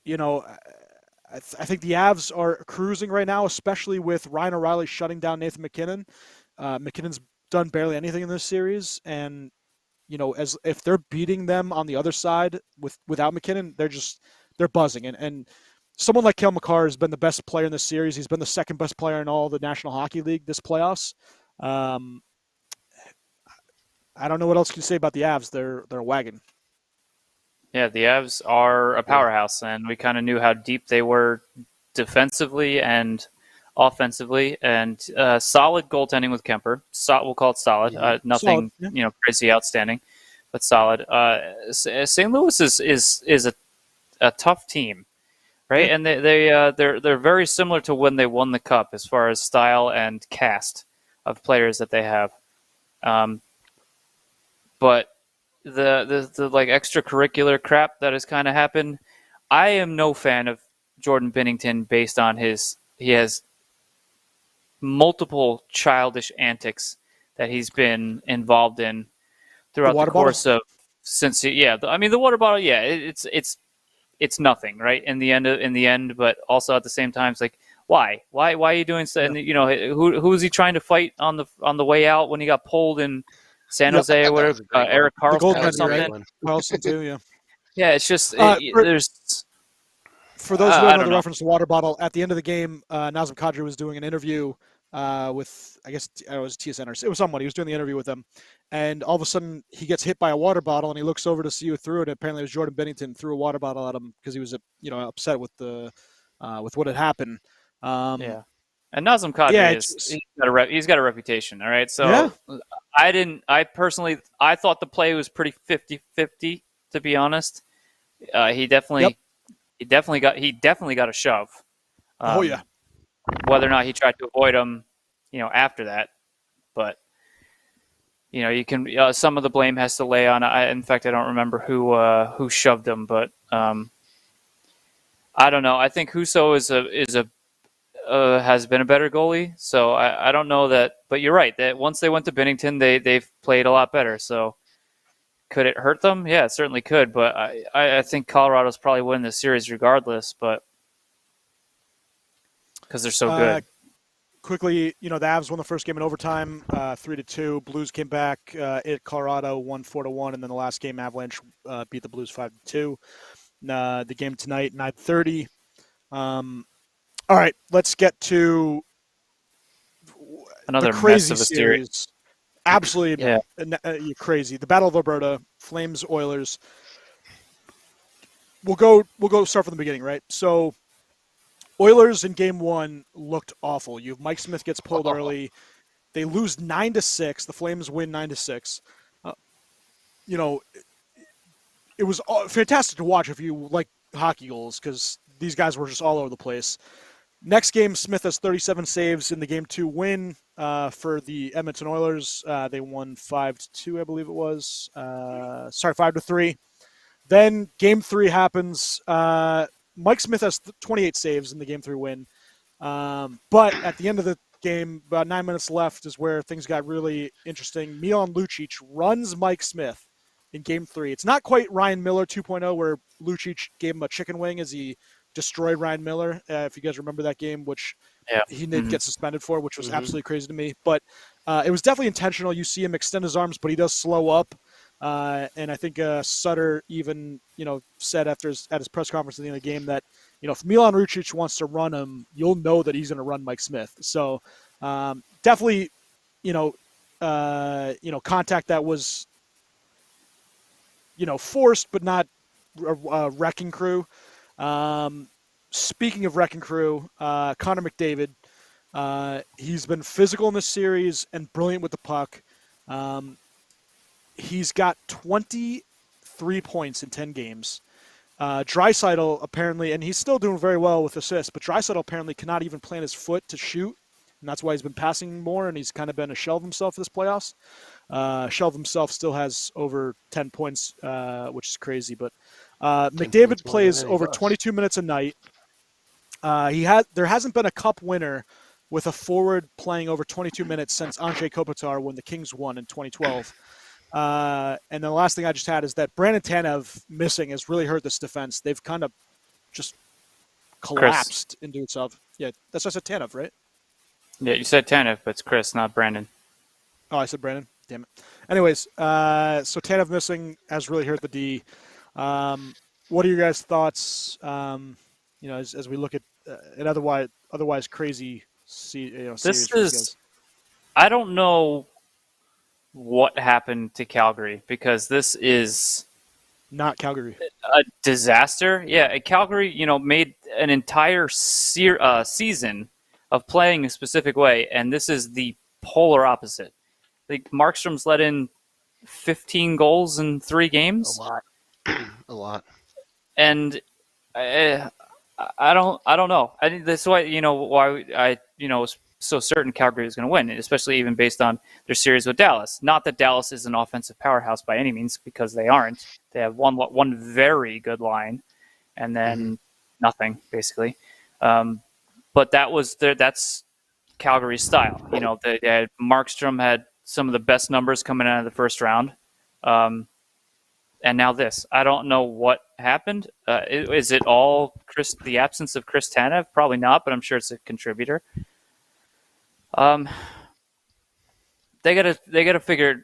I think the Avs are cruising right now, especially with Ryan O'Reilly shutting down Nathan MacKinnon. McKinnon's done barely anything in this series, and as if they're beating them on the other side without MacKinnon, they're buzzing. And someone like Cale Makar has been the best player in this series. He's been the second best player in all the National Hockey League this playoffs. I don't know what else you can say about the Avs. They're a wagon. Yeah, the Avs are a powerhouse, and we kind of knew how deep they were defensively and offensively, and solid goaltending with Kemper. We'll call it solid. Nothing, solid, yeah. Crazy outstanding, but solid. St. Louis is a tough team, right? Yeah. And they're very similar to when they won the Cup as far as style and cast of players that they have. But the like extracurricular crap that has kind of happened, I am no fan of Jordan Binnington based on he has multiple childish antics that he's been involved in throughout the course of the water bottle. Yeah, it's nothing, right? In the end, but also at the same time, it's like, why are you doing so? And who was he trying to fight on the way out when he got pulled in San Jose or whatever? Eric Carlson or something. Right? Carlson too, yeah. Yeah, it's just there's. For those who don't know the reference to water bottle, at the end of the game, Nazem Kadri was doing an interview with, I guess it was TSN or it was someone. He was doing the interview with them, and all of a sudden he gets hit by a water bottle, and he looks over to see who threw it. Apparently, it was Jordan Binnington threw a water bottle at him because he was upset with with what had happened. Yeah. And Nazem Kadri he's got a reputation, all right? So I personally thought the play was pretty 50-50, to be honest. He definitely got a shove. Whether or not he tried to avoid him, after that, but you can some of the blame has to lay on. In fact, I don't remember who shoved him, but I don't know. I think Husso has been a better goalie, so I don't know that. But you're right that once they went to Binnington, they've played a lot better. So Could it hurt them? Yeah, it certainly could. But I think Colorado's probably winning the series regardless. But because they're so good. Quickly, the Avs won the first game in overtime, 3-2. Blues came back at Colorado, won 4-1, and then the last game, Avalanche beat the Blues 5-2. The game tonight, 9:30. All right, let's get to Another the crazy mess of a series. Absolutely crazy. The Battle of Alberta, Flames, Oilers. We'll go start from the beginning, right? So Oilers in game one looked awful. Mike Smith gets pulled early. They lose 9-6. The Flames win 9-6. It was fantastic to watch if you like hockey goals because these guys were just all over the place. Next game, Smith has 37 saves in the game two win for the Edmonton Oilers. They won 5-2, I believe it was. 5-3. Then game three happens. Mike Smith has 28 saves in the game three win. But at the end of the game, about 9 minutes left is where things got really interesting. Milan Lucic runs Mike Smith in game three. It's not quite Ryan Miller 2.0 where Lucic gave him a chicken wing as he destroyed Ryan Miller, if you guys remember that game, which he did get suspended for, which was absolutely crazy to me. But it was definitely intentional. You see him extend his arms, but he does slow up. And I think Sutter even, said at his press conference at the end of the game that, if Milan Lucic wants to run him, you'll know that he's going to run Mike Smith. So definitely, contact that was, forced but not a wrecking crew. Speaking of wrecking crew, Connor McDavid, he's been physical in this series and brilliant with the puck. He's got 23 points in 10 games. Draisaitl apparently, and he's still doing very well with assists, but Draisaitl apparently cannot even plant his foot to shoot, and that's why he's been passing more, and he's kind of been a shell of himself this playoffs. Shell of himself still has over 10 points, which is crazy, but McDavid plays over 22 minutes a night. There hasn't been a cup winner with a forward playing over 22 minutes since Andrei Kopitar when the Kings won in 2012. And then the last thing I just had is that Brandon Tanev missing has really hurt this defense. They've kind of just collapsed into itself. Yeah, that's what I said, Tanev, right? Yeah, you said Tanev, but it's Chris, not Brandon. Oh, I said Brandon. Damn it. Anyways, so Tanev missing has really hurt the D. What are your guys' thoughts? As we look at an otherwise crazy series. This is. I don't know what happened to Calgary because this is not Calgary. A disaster. Yeah, Calgary, made an entire season of playing a specific way, and this is the polar opposite. Like Markstrom's let in 15 goals in 3 games. A lot. And I don't know. I think that's why why I was so certain Calgary was going to win, especially even based on their series with Dallas. Not that Dallas is an offensive powerhouse by any means, because they aren't. They have one very good line, and then nothing basically. But that's Calgary's style. They had Markstrom had some of the best numbers coming out of the first round. And now this. I don't know what happened. Is it all the absence of Chris Tanev? Probably not, but I'm sure it's a contributor. They gotta figure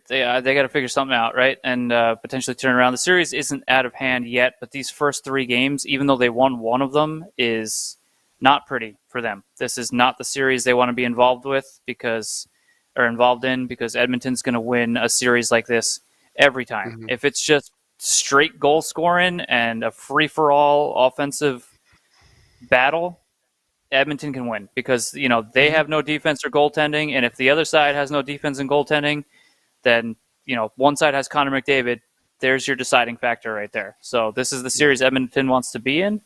something out, right? And potentially turn around. The series isn't out of hand yet, but these first 3 games, even though they won one of them, is not pretty for them. This is not the series they want to be involved in because Edmonton's going to win a series like this every time. Mm-hmm. If it's just straight goal scoring and a free-for-all offensive battle, Edmonton can win because, they have no defense or goaltending, and if the other side has no defense and goaltending, then, one side has Connor McDavid. There's your deciding factor right there. So this is the series Edmonton wants to be in,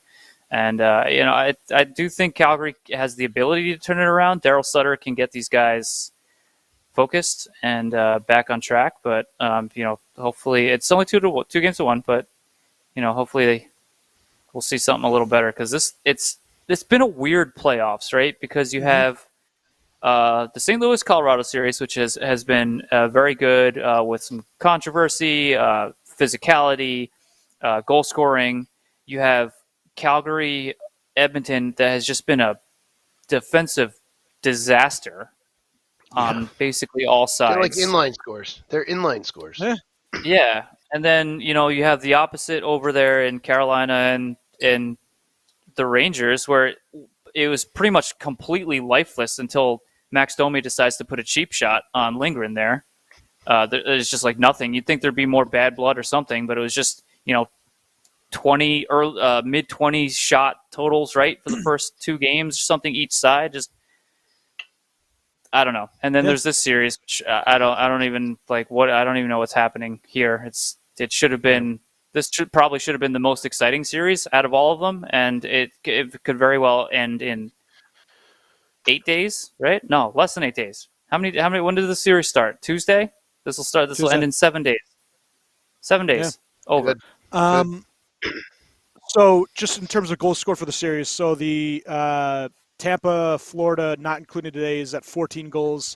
and, I do think Calgary has the ability to turn it around. Darryl Sutter can get these guys focused and back on track, but hopefully it's only 2 games to 1, but hopefully we'll see something a little better because it's been a weird playoffs, right? Because you have the St. Louis Colorado series, which has been very good with some controversy, physicality, goal scoring. You have Calgary, Edmonton that has just been a defensive disaster on basically all sides. They're like inline scores. They're inline scores. Yeah. Yeah, and then you have the opposite over there in Carolina and the Rangers, where it was pretty much completely lifeless until Max Domi decides to put a cheap shot on Lindgren there. There's just like nothing. You'd think there'd be more bad blood or something, but it was just 20 or mid-20s shot totals, right, for the first two games, something each side. Just I don't know. And then there's this series, which I don't even know what's happening here. It should have been probably should have been the most exciting series out of all of them, and it could very well end in 8 days, right? No, less than 8 days. How many? When did the series start? Tuesday. This will end in 7 days. 7 days. Yeah. Over. So just in terms of goals scored for the series, so the Tampa, Florida, not including today, is at 14 goals.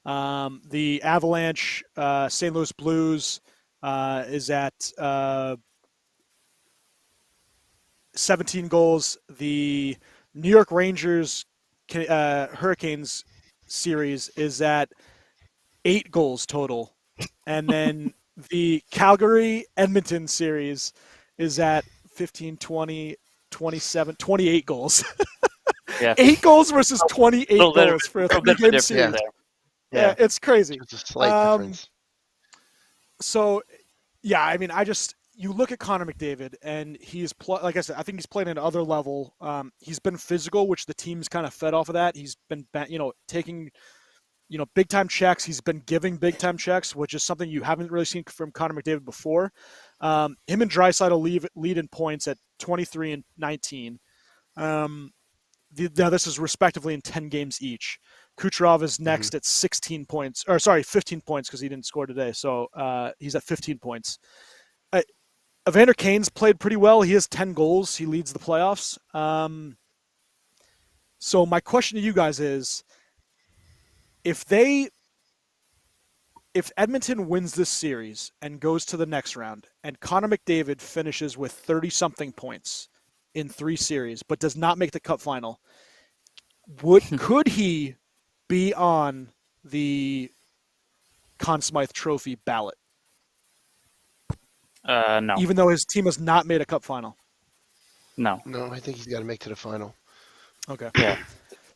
The Avalanche, St. Louis Blues is at 17 goals. The New York Rangers Hurricanes series is at 8 goals total. And then the Calgary Edmonton series is at 15, 20, 27, 28 goals. Yeah. 8 goals versus 28 goals for a 3-game series. Yeah, it's crazy. It's a slight difference. So, yeah, I mean, you look at Connor McDavid, and he's like I said, I think he's playing at another level. He's been physical, which the team's kind of fed off of that. He's been, taking, big time checks. He's been giving big time checks, which is something you haven't really seen from Connor McDavid before. Him and Draisaitl lead in points at 23 and 19. Now this is respectively in 10 games each. Kucherov is next at 15 points because he didn't score today. So he's at 15 points. Evander Kane's played pretty well. He has 10 goals. He leads the playoffs. So my question to you guys is, if Edmonton wins this series and goes to the next round, and Connor McDavid finishes with 30-something points in 3 series, but does not make the Cup final, could he be on the Conn Smythe Trophy ballot? No. Even though his team has not made a Cup final? No. No, I think he's got to make to the final. Okay. Yeah.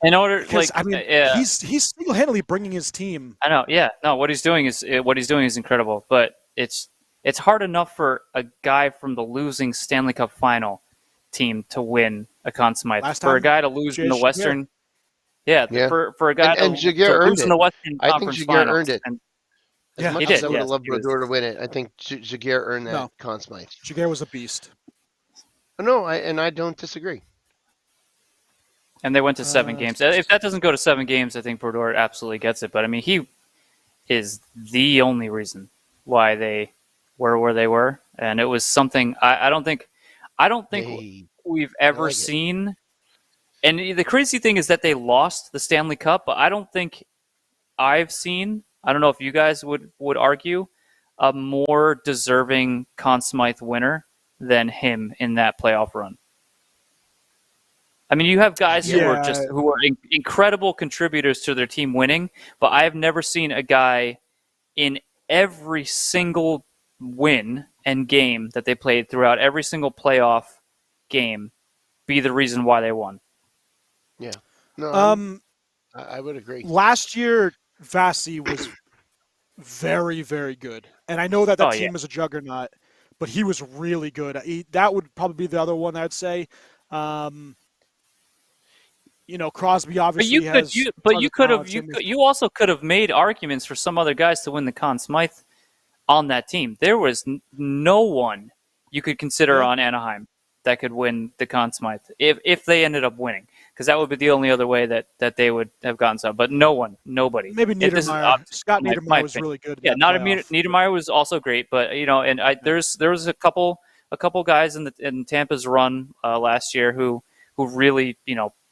In order, he's single-handedly bringing his team. I know. Yeah. No. What he's doing is incredible, but it's hard enough for a guy from the losing Stanley Cup final team to win a Conn Smythe. For a guy to lose in the Western, for a guy to lose in the Western Conference I think Jaguar Finals. earned it. As much as I would have loved Brodeur to win it, I think Jaguar earned that Conn Smythe. Jaguar was a beast. No, I don't disagree. And they went to 7 games. If that doesn't go to 7 games, I think Brodeur absolutely gets it. But I mean, he is the only reason why they were where they were, and it was something I don't think we've ever seen. And the crazy thing is that they lost the Stanley Cup, but I don't think I've seen. I don't know if you guys would argue a more deserving Conn Smythe winner than him in that playoff run. I mean, you have guys who are incredible contributors to their team winning, but I have never seen a guy in every single win and game that they played throughout every single playoff game be the reason why they won. Yeah. No, I would agree. Last year, Vasi was very, very good. And I know that team is a juggernaut, but he was really good. That would probably be the other one I'd say. Crosby obviously you also could have made arguments for some other guys to win the Conn Smythe on that team. There was no one you could consider on Anaheim that could win the Conn Smythe if they ended up winning, because that would be the only other way that they would have gotten some. But nobody. Maybe Niedermayer. Scott Niedermayer was really good. Yeah, Niedermayer was also great, but there was a couple guys in Tampa's run last year who really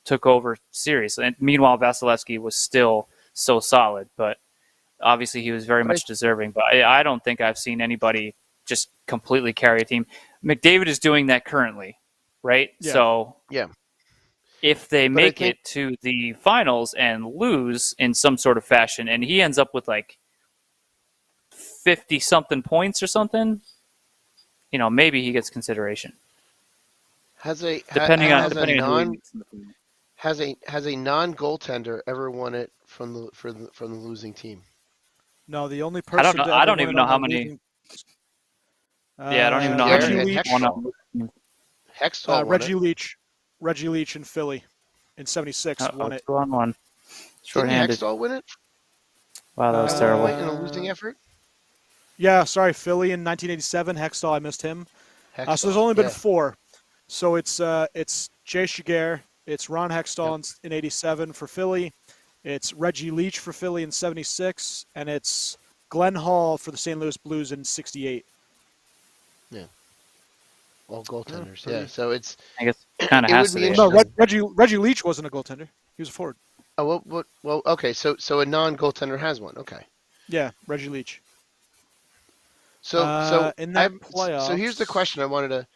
took over series. And meanwhile, Vasilevsky was still so solid, but obviously he was very much deserving. But I don't think I've seen anybody just completely carry a team. McDavid is doing that currently, right? Yeah. So Yeah. if they But I make think- it to the finals and lose in some sort of fashion, and he ends up with like 50 something points or something, maybe he gets consideration. Has a Depending has on a who he non meets in the finals. has a non goaltender ever won it from the losing team? No, the only I don't person know. to I ever don't win even it know on how the many. losing. Yeah, I don't even know how Giguere many and Leach, won Hextall. on. Hextall won Reggie it. Leach in Philly in '76 won it. Go on one. Didn't Shorthanded. Hextall win it Wow, that was at one terrible. point in a losing effort? Yeah, sorry, Philly in 1987. Hextall, I missed him. Hextall. So there's only been yeah. 4. So it's Jay Giguere, it's Ron Hextall in '87 for Philly, it's Reggie Leach for Philly in '76, and it's Glenn Hall for the St. Louis Blues in '68. All goaltenders. pretty- Yeah. So it's I guess kind of It has would to be be. No, interesting. Reggie Leach wasn't a goaltender. He was a forward. well okay. So a non goaltender has one. Okay. Yeah, Reggie Leach. So in that playoffs. So here's the question I wanted to.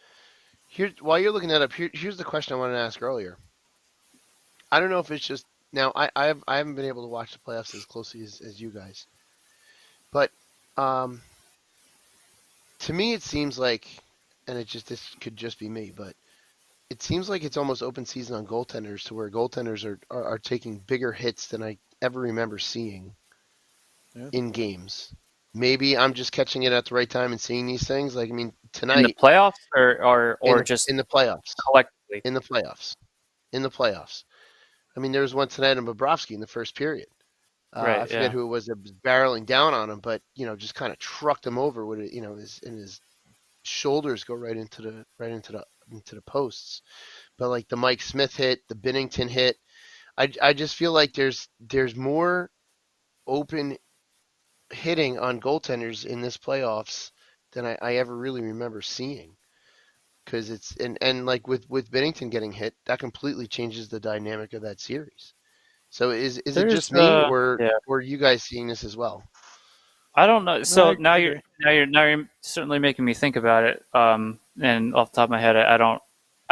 While you're looking that up, here's the question I wanted to ask earlier. I don't know if it's just now. I haven't been able to watch the playoffs as closely as you guys, but to me it seems like, and this could just be me, but it seems like it's almost open season on goaltenders, to where goaltenders are taking bigger hits than I ever remember seeing in games. Maybe I'm just catching it at the right time and seeing these things. Like, I mean, tonight In the playoffs or just in the playoffs. collectively? In the playoffs. I mean, there was one tonight on Bobrovsky in the first period. Right, I forget who it was that was barreling down on him, but just kind of trucked him over with it. His shoulders go right into the posts. But like the Mike Smith hit, the Binnington hit, I just feel like there's more open hitting on goaltenders in this playoffs than I ever really remember seeing. Because it's and like with Binnington getting hit, that completely changes the dynamic of that series. So is it just me, or are you guys seeing this as well? I don't know. So I now agree. you're certainly making me think about it. And off the top of my head, I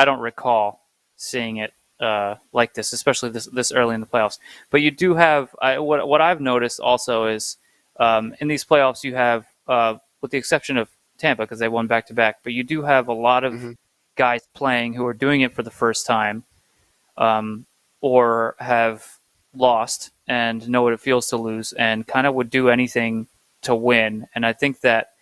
don't recall seeing it like this, especially this early in the playoffs. But you do have what I've noticed also is in these playoffs you have, with the exception of Tampa because they won back to back, but you do have a lot of guys playing who are doing it for the first time, or have lost and know what it feels to lose, and kind of would do anything to win. And I think that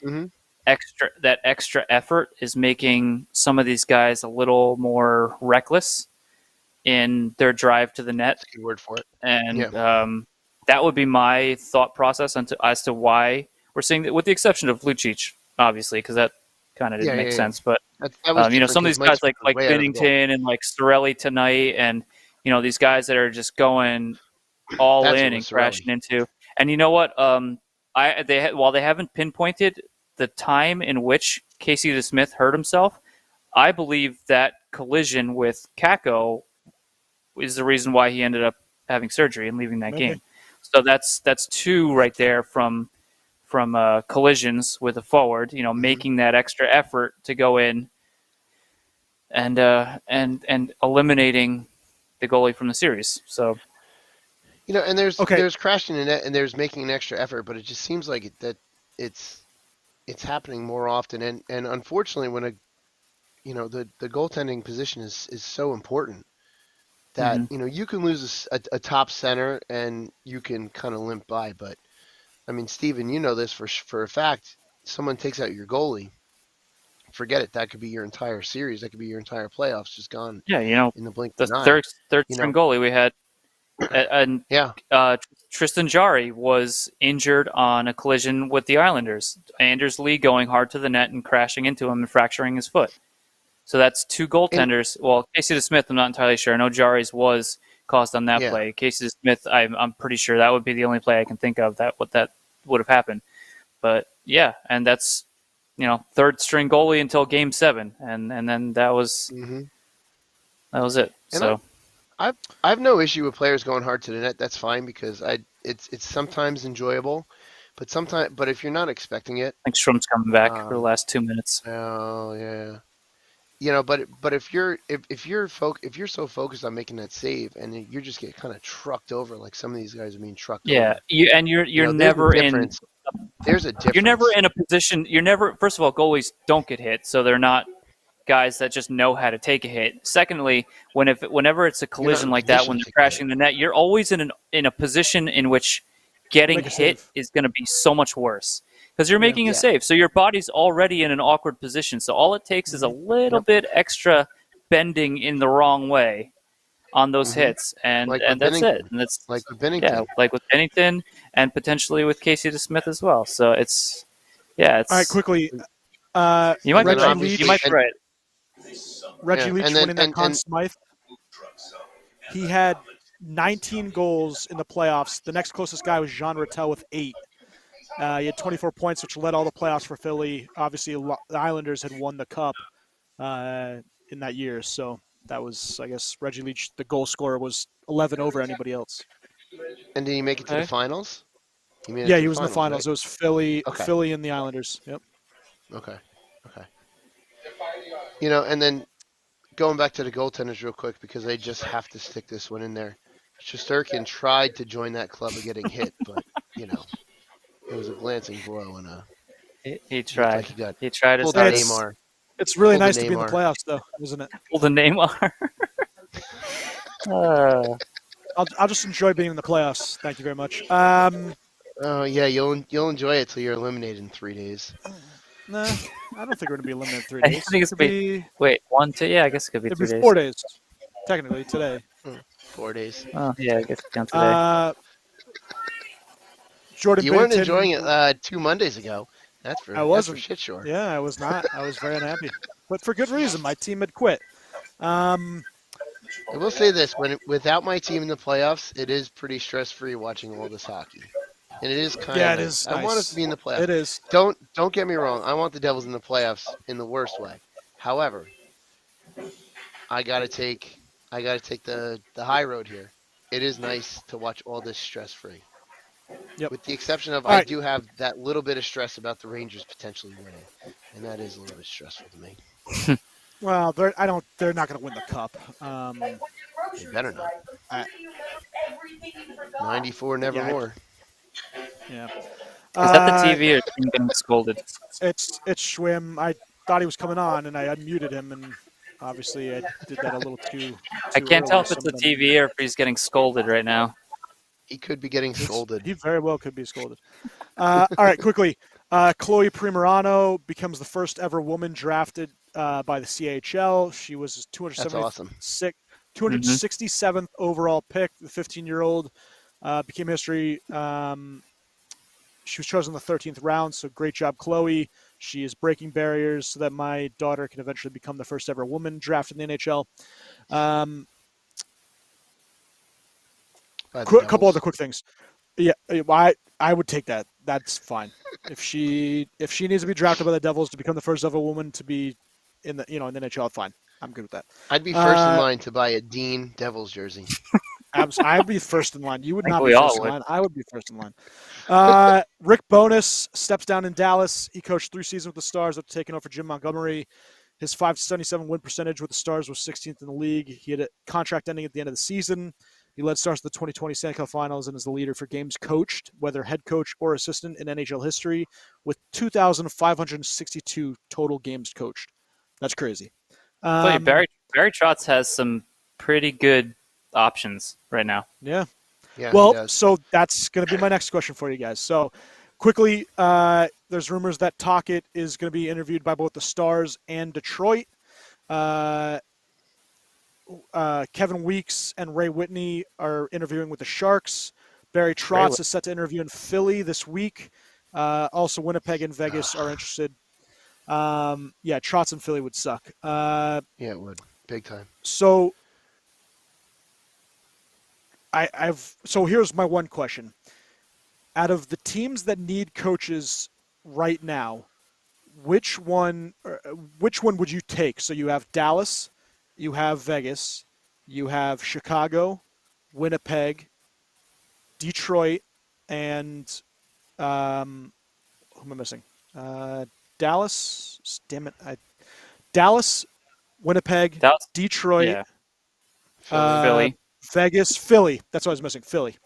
extra effort is making some of these guys a little more reckless in their drive to the net. That's a good word for it. And that would be my thought process as to why we're seeing that, with the exception of Lucic, obviously, because that kind of didn't make sense. But some of these guys like Binnington and like Sorelli tonight, and these guys that are just going all in and crashing into. And you know what? While they haven't pinpointed the time in which Casey DeSmith hurt himself, I believe that collision with Kako is the reason why he ended up having surgery and leaving that game. So that's 2 right there from collisions with a forward. Making that extra effort to go in and eliminating the goalie from the series. So. And there's crashing in it, and there's making an extra effort, but it just seems like it's happening more often, and unfortunately, when the goaltending position is so important that you can lose a top center and you can kind of limp by, but I mean, Steven, you know this for a fact. Someone takes out your goalie, forget it. That could be your entire series. That could be your entire playoffs just gone. Yeah, in the blink of the an eye. third string goalie we had. And Tristan Jarry was injured on a collision with the Islanders. Anders Lee going hard to the net and crashing into him and fracturing his foot. So that's 2 goaltenders. Well, Casey DeSmith, I'm not entirely sure. I know Jarry's was caused on that play. Casey DeSmith, I'm pretty sure that would be the only play I can think of that would have happened. But yeah, and that's third string goalie until Game 7, and then that was it. And so. I have no issue with players going hard to the net. That's fine because it's sometimes enjoyable, But if you're not expecting it, I think Strum's coming back for the last 2 minutes. oh yeah. You know, but if you're so focused on making that save and you just get kind of trucked over like some of these guys are being trucked over. You're You know, never in. There's a difference. You're never in a position. You're never. First of all, goalies don't get hit, so they're not guys that just know how to take a hit. Secondly, whenever it's a collision like that, when they're crashing the net, you're always in a position in which getting hit is going to be so much worse because you're making a save. So your body's already in an awkward position. So all it takes is a little bit extra bending in the wrong way on those hits, and that's it. And that's like with Bennington. Yeah, like with Bennington, and potentially with Casey DeSmith as well. So it's all right. Quickly, you might be right. Reggie Leach winning that Conn Smythe. He had 19 goals in the playoffs. The next closest guy was Jean Rattel with 8. He had 24 points, which led all the playoffs for Philly. Obviously, the Islanders had won the Cup in that year. So that was, I guess, Reggie Leach, the goal scorer, was 11 over anybody else. And did he make it to the finals? He was in the finals. Right? It was Philly and the Islanders. Yep. Okay. You know, and then going back to the goaltenders real quick because they just have to stick this one in there. Shesterkin tried to join that club of getting hit, but you know, it was a glancing blow and he tried. Like he tried his Neymar. It's really nice to be in the playoffs, though, isn't it? Pull the Neymar. I'll just enjoy being in the playoffs. Thank you very much. Oh yeah, you'll enjoy it till you're eliminated in 3 days. Nah, I don't think we're gonna be eliminated in 3 days. I think it's gonna be 1, 2. Yeah, I guess it could be 3 days. It'd be 4 days, technically today. 4 days. Oh yeah, I guess it counts today. Jordan, you weren't enjoying it 2 Mondays ago. That's for shit sure. Yeah, I was not. I was very unhappy, but for good reason. My team had quit. I will say this: without my team in the playoffs, it is pretty stress-free watching all this hockey, and it is kind of. Yeah, it is. I want us to be in the playoffs. It is. Don't get me wrong. I want the Devils in the playoffs in the worst way. However, I gotta take the high road here. It is nice to watch all this stress-free. Yep. With the exception of I do have that little bit of stress about the Rangers potentially winning, and that is a little bit stressful to me. Well, they're not going to win the Cup. They better not. 94 nevermore. Yeah. Is that the TV or team getting scolded? It's Schwim. I thought he was coming on, and I unmuted him, and obviously I did that a little too I can't tell if it's the TV or if he's getting scolded right now. He could be getting scolded. He very well could be scolded. All right, quickly. Chloe Primerano becomes the first ever woman drafted by the CHL. She was 267th overall pick. The 15-year-old became history. She was chosen in the 13th round, so great job, Chloe. She is breaking barriers so that my daughter can eventually become the first ever woman drafted in the NHL. A couple other quick things. Yeah, I would take that. That's fine. If she needs to be drafted by the Devils to become the first ever woman to be in the in the NHL, fine. I'm good with that. I'd be first in line to buy a Dean Devils jersey. I'd be first in line. You would not be first in line. I would be first in line. Rick Bowness steps down in Dallas. He coached 3 seasons with the Stars after taking over Jim Montgomery. His .577 win percentage with the Stars was 16th in the league. He had a contract ending at the end of the season. He led Stars to the 2020 Stanley Cup Finals and is the leader for games coached, whether head coach or assistant in NHL history, with 2,562 total games coached. That's crazy. Barry Trotz has some pretty good options right now. Yeah. Well, so that's going to be my next question for you guys. So quickly, there's rumors that Tocchet is going to be interviewed by both the Stars and Detroit. Kevin Weeks and Ray Whitney are interviewing with the Sharks. Barry Trotz is set to interview in Philly this week. Also, Winnipeg and Vegas are interested. Trotz and Philly would suck. Yeah, it would. Big time. So so here's my one question. Out of the teams that need coaches right now, which one would you take? So you have Dallas, you have Vegas, you have Chicago, Winnipeg, Detroit, and Who am I missing? Dallas. Damn it! Dallas, Winnipeg, That's Detroit, yeah, Philly. Philly. Vegas, Philly. That's what I was missing. Philly.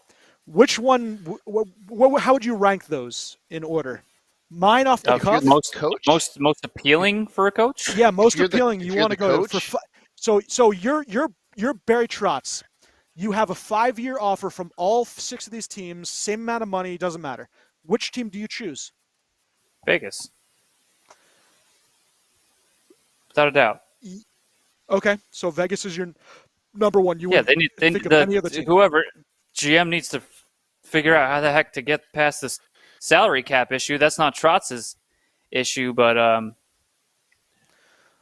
Which one? How would you rank those in order? Mine off the If you're cuff. the Most coach, most appealing for a coach. Yeah, most you're the- appealing. if You you're want to the go to for. coach- So you're Barry Trotz. You have a 5-year offer from all 6 of these teams. Same amount of money. Doesn't matter. Which team do you choose? Vegas, without a doubt. Okay, so Vegas is your number one. You Yeah, wouldn't they think need of any other team. whoever GM needs to figure out how the heck to get past this salary cap issue. That's not Trotz's issue, but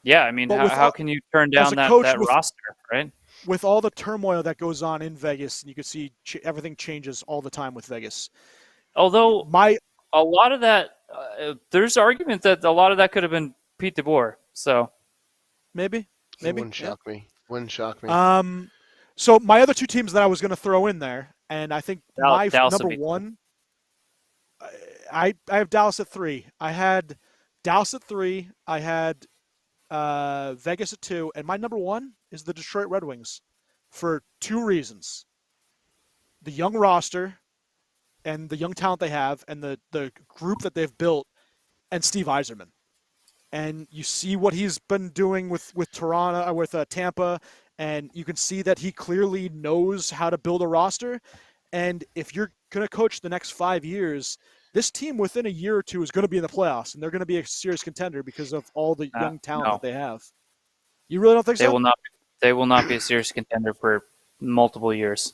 yeah, I mean, But how can you turn down a that coach that with- roster, right? With all the turmoil that goes on in Vegas, and you can see everything changes all the time with Vegas. Although My a lot of that, there's argument that a lot of that could have been Pete DeBoer. So maybe. it wouldn't shock me. Wouldn't shock me. So my other 2 teams that I was going to throw in there, and I think my Dallas would number be cool. 1, I have Dallas at 3. I had Dallas at 3. I had Vegas at 2, and my number 1 is the Detroit Red Wings for 2 reasons: the young roster and the young talent they have, and the group that they've built, and Steve Yzerman. And you see what he's been doing with Toronto, with Tampa, and you can see that he clearly knows how to build a roster. And if you're going to coach the next 5 years, this team within a year or 2 is going to be in the playoffs, and they're going to be a serious contender because of all the young talent no. that they have. You really don't think they so? will not. They will not be a serious contender for multiple years.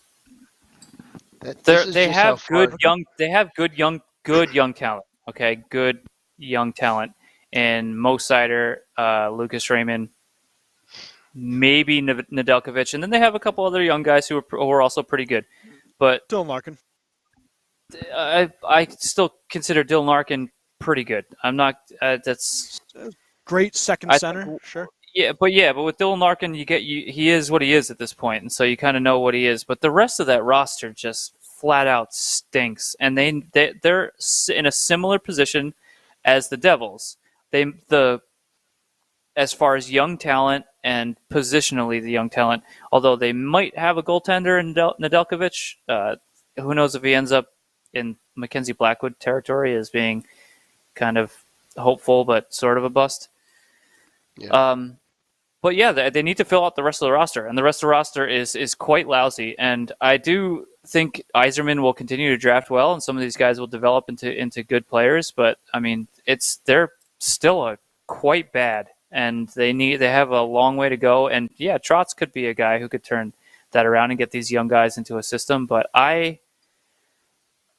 They have good young. They have good young talent. Okay, good young talent. And Mo Sider, Lucas Raymond, maybe Nedeljkovic, and then they have a couple other young guys who are also pretty good. But Dylan Larkin. I still consider Dylan Larkin pretty good. I'm not. That's Great second center, sure. Yeah, but with Dylan Larkin, he is what he is at this point, and so you kind of know what he is. But the rest of that roster just flat out stinks, and they're in a similar position as the Devils. As far as young talent and positionally the young talent, although they might have a goaltender in Nedeljkovic, who knows if he ends up in Mackenzie Blackwood territory as being kind of hopeful but sort of a bust. Yeah. But yeah, they need to fill out the rest of the roster, and the rest of the roster is quite lousy. And I do think Yzerman will continue to draft well, and some of these guys will develop into good players. But I mean, they're still quite bad, and they have a long way to go. And yeah, Trotz could be a guy who could turn that around and get these young guys into a system. But I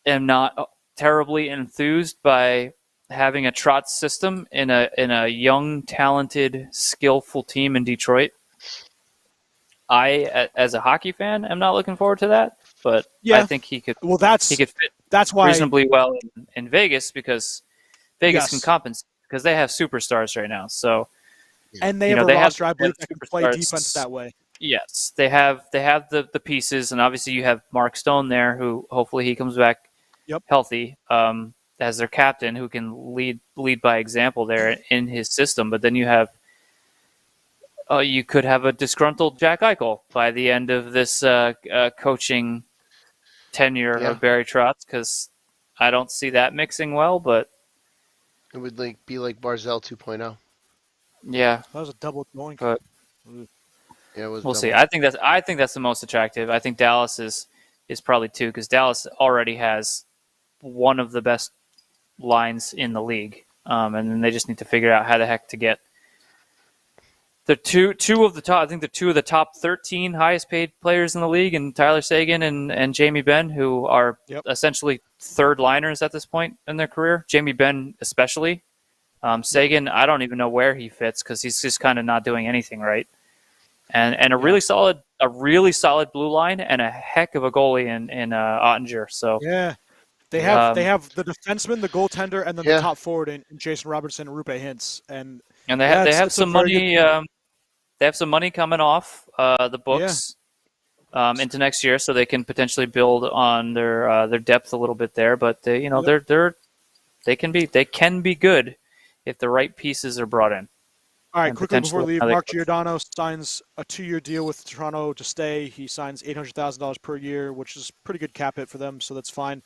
am not terribly enthused by having a Trotz system in a young, talented, skillful team in Detroit. I, as a hockey fan, am not looking forward to that. But Yeah. I think he could. Well, He could fit that's why reasonably well in Vegas because Vegas Yes. can compensate because they have superstars right now. So and they you have know, a they have- roster I they believe have that can play superstars. defense that way. yes, they have the pieces, and obviously you have Mark Stone there, who hopefully he comes back healthy as their captain, who can lead by example there in his system. But then you could have a disgruntled Jack Eichel by the end of this coaching tenure of Barry Trotz, because I don't see that mixing well. But It would be like Barzell 2.0. yeah, That was a double doink. but Yeah, it was. we'll double. see. I think that's the most attractive. I think Dallas is probably 2, because Dallas already has one of the best lines in the league, and then they just need to figure out how the heck to get the two of the top. I think the 2 of the top 13 highest paid players in the league, and Tyler Seguin and Jamie Benn, who are essentially third liners at this point in their career. Jamie Benn especially. Seguin, I don't even know where he fits because he's just kind of not doing anything right. And a really solid blue line, and a heck of a goalie in Ottinger. So Yeah. They have the defenseman, the goaltender, and then the top forward in Jason Robertson and Rupe Hintz. And they have some money. They have some money coming off the books. into next year, so they can potentially build on their depth a little bit there. But they can be good if the right pieces are brought in. All right, And quickly before we potentially leave, another Mark coach. Giordano signs a 2-year deal with Toronto to stay. He signs $800,000 per year, which is pretty good cap hit for them, so that's fine.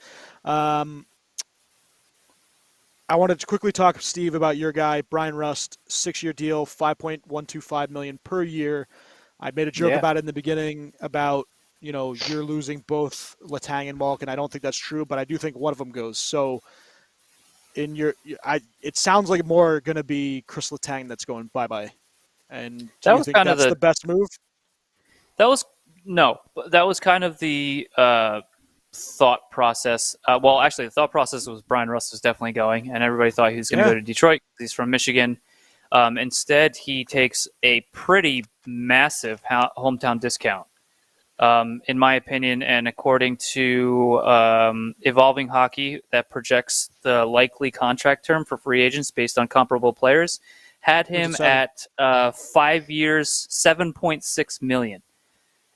I wanted to quickly talk, Steve, about your guy, Brian Rust, 6-year deal, $5.125 million per year. I made a joke about it in the beginning about, you're losing both Letang and Malkin. I don't think that's true, but I do think one of them goes. So it sounds like more going to be Chris Letang that's going bye-bye. And do you think that's the best move? That was kind of the thought process. Well, actually, the thought process was Brian Rust was definitely going, and everybody thought he was going to go to Detroit. He's from Michigan. Instead, he takes a pretty massive hometown discount, in my opinion, and according to Evolving Hockey, that projects the likely contract term for free agents based on comparable players, had him at 5 years, $7.6 million.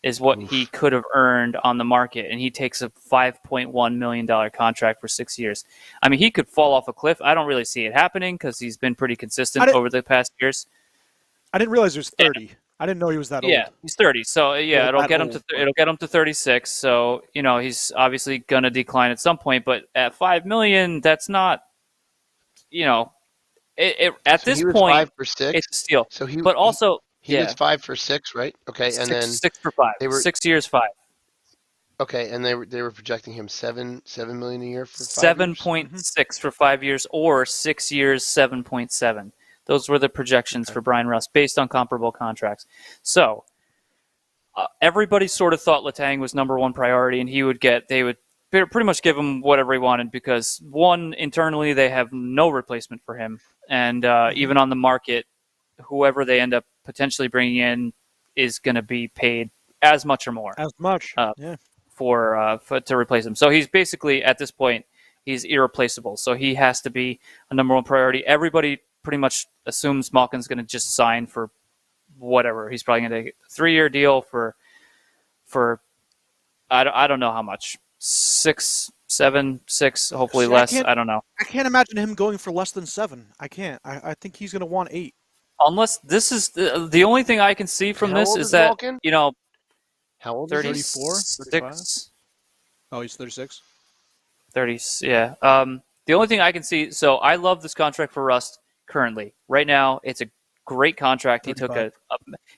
Is what he could have earned on the market, and he takes a $5.1 million contract for 6 years. I mean, he could fall off a cliff. I don't really see it happening because he's been pretty consistent over the past years. I didn't realize he was 30. Yeah. I didn't know he was that old. Yeah, he's 30. So it'll get him to 36. So he's obviously gonna decline at some point. But at $5 million, that's not. At this point, 5 for 6. It's a steal. So he was 5 for 6, right? Okay, and then 6 for 5. 6 years, 5. Okay, and they were projecting him $7 million a year for 7.6 for 5 years, or 6 years, 7.7. Those were the projections for Brian Rust based on comparable contracts. So everybody sort of thought Letang was number one priority, and they would pretty much give him whatever he wanted because, one, internally they have no replacement for him, and even on the market, whoever they end up potentially bringing in is going to be paid as much or more. To replace him. So he's basically, at this point, he's irreplaceable. So he has to be a number one priority. Everybody pretty much assumes Malkin's going to just sign for whatever. He's probably going to take a 3-year deal for I don't know how much. 6, 7, 6, hopefully less. I don't know. I can't imagine him going for less than 7. I can't. I think he's going to want 8. Unless this is the only thing I can see from this is that Malkin? How old is he? 34? 36. Oh, he's 36? 30, yeah. The only thing I can see, so I love this contract for Rust currently. Right now, it's a great contract. 35.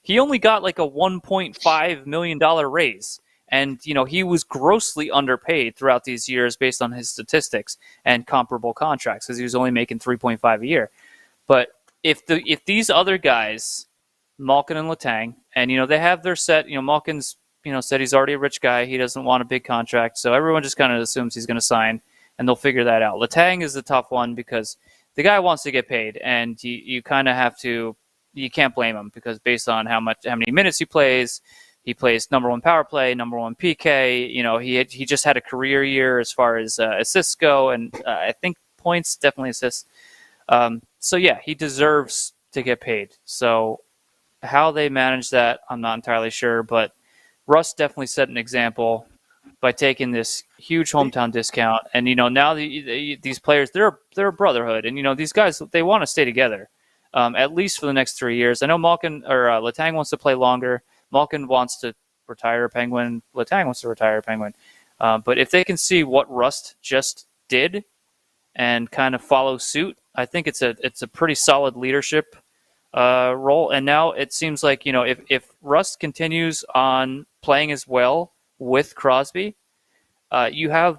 He only got like a $1.5 million raise. And, he was grossly underpaid throughout these years based on his statistics and comparable contracts because he was only making $3.5 a year. But if these other guys, Malkin and Letang, and, they have their set, Malkin's, said he's already a rich guy. He doesn't want a big contract. So everyone just kind of assumes he's going to sign, and they'll figure that out. Letang is the tough one because the guy wants to get paid, and you kind of have to – you can't blame him because based on how many minutes he plays number one power play, number one PK. He just had a career year as far as assists go, and I think points, definitely assists. So, yeah, he deserves to get paid. So how they manage that, I'm not entirely sure, but – Russ definitely set an example by taking this huge hometown discount, and now these players they're a brotherhood, and these guys they want to stay together, at least for the next 3 years. I know Malkin or Letang wants to play longer. Malkin wants to retire a Penguin. Letang wants to retire a Penguin. But if they can see what Rust just did and kind of follow suit, I think it's a pretty solid leadership role. And now it seems like if Rust continues on playing as well with Crosby, you have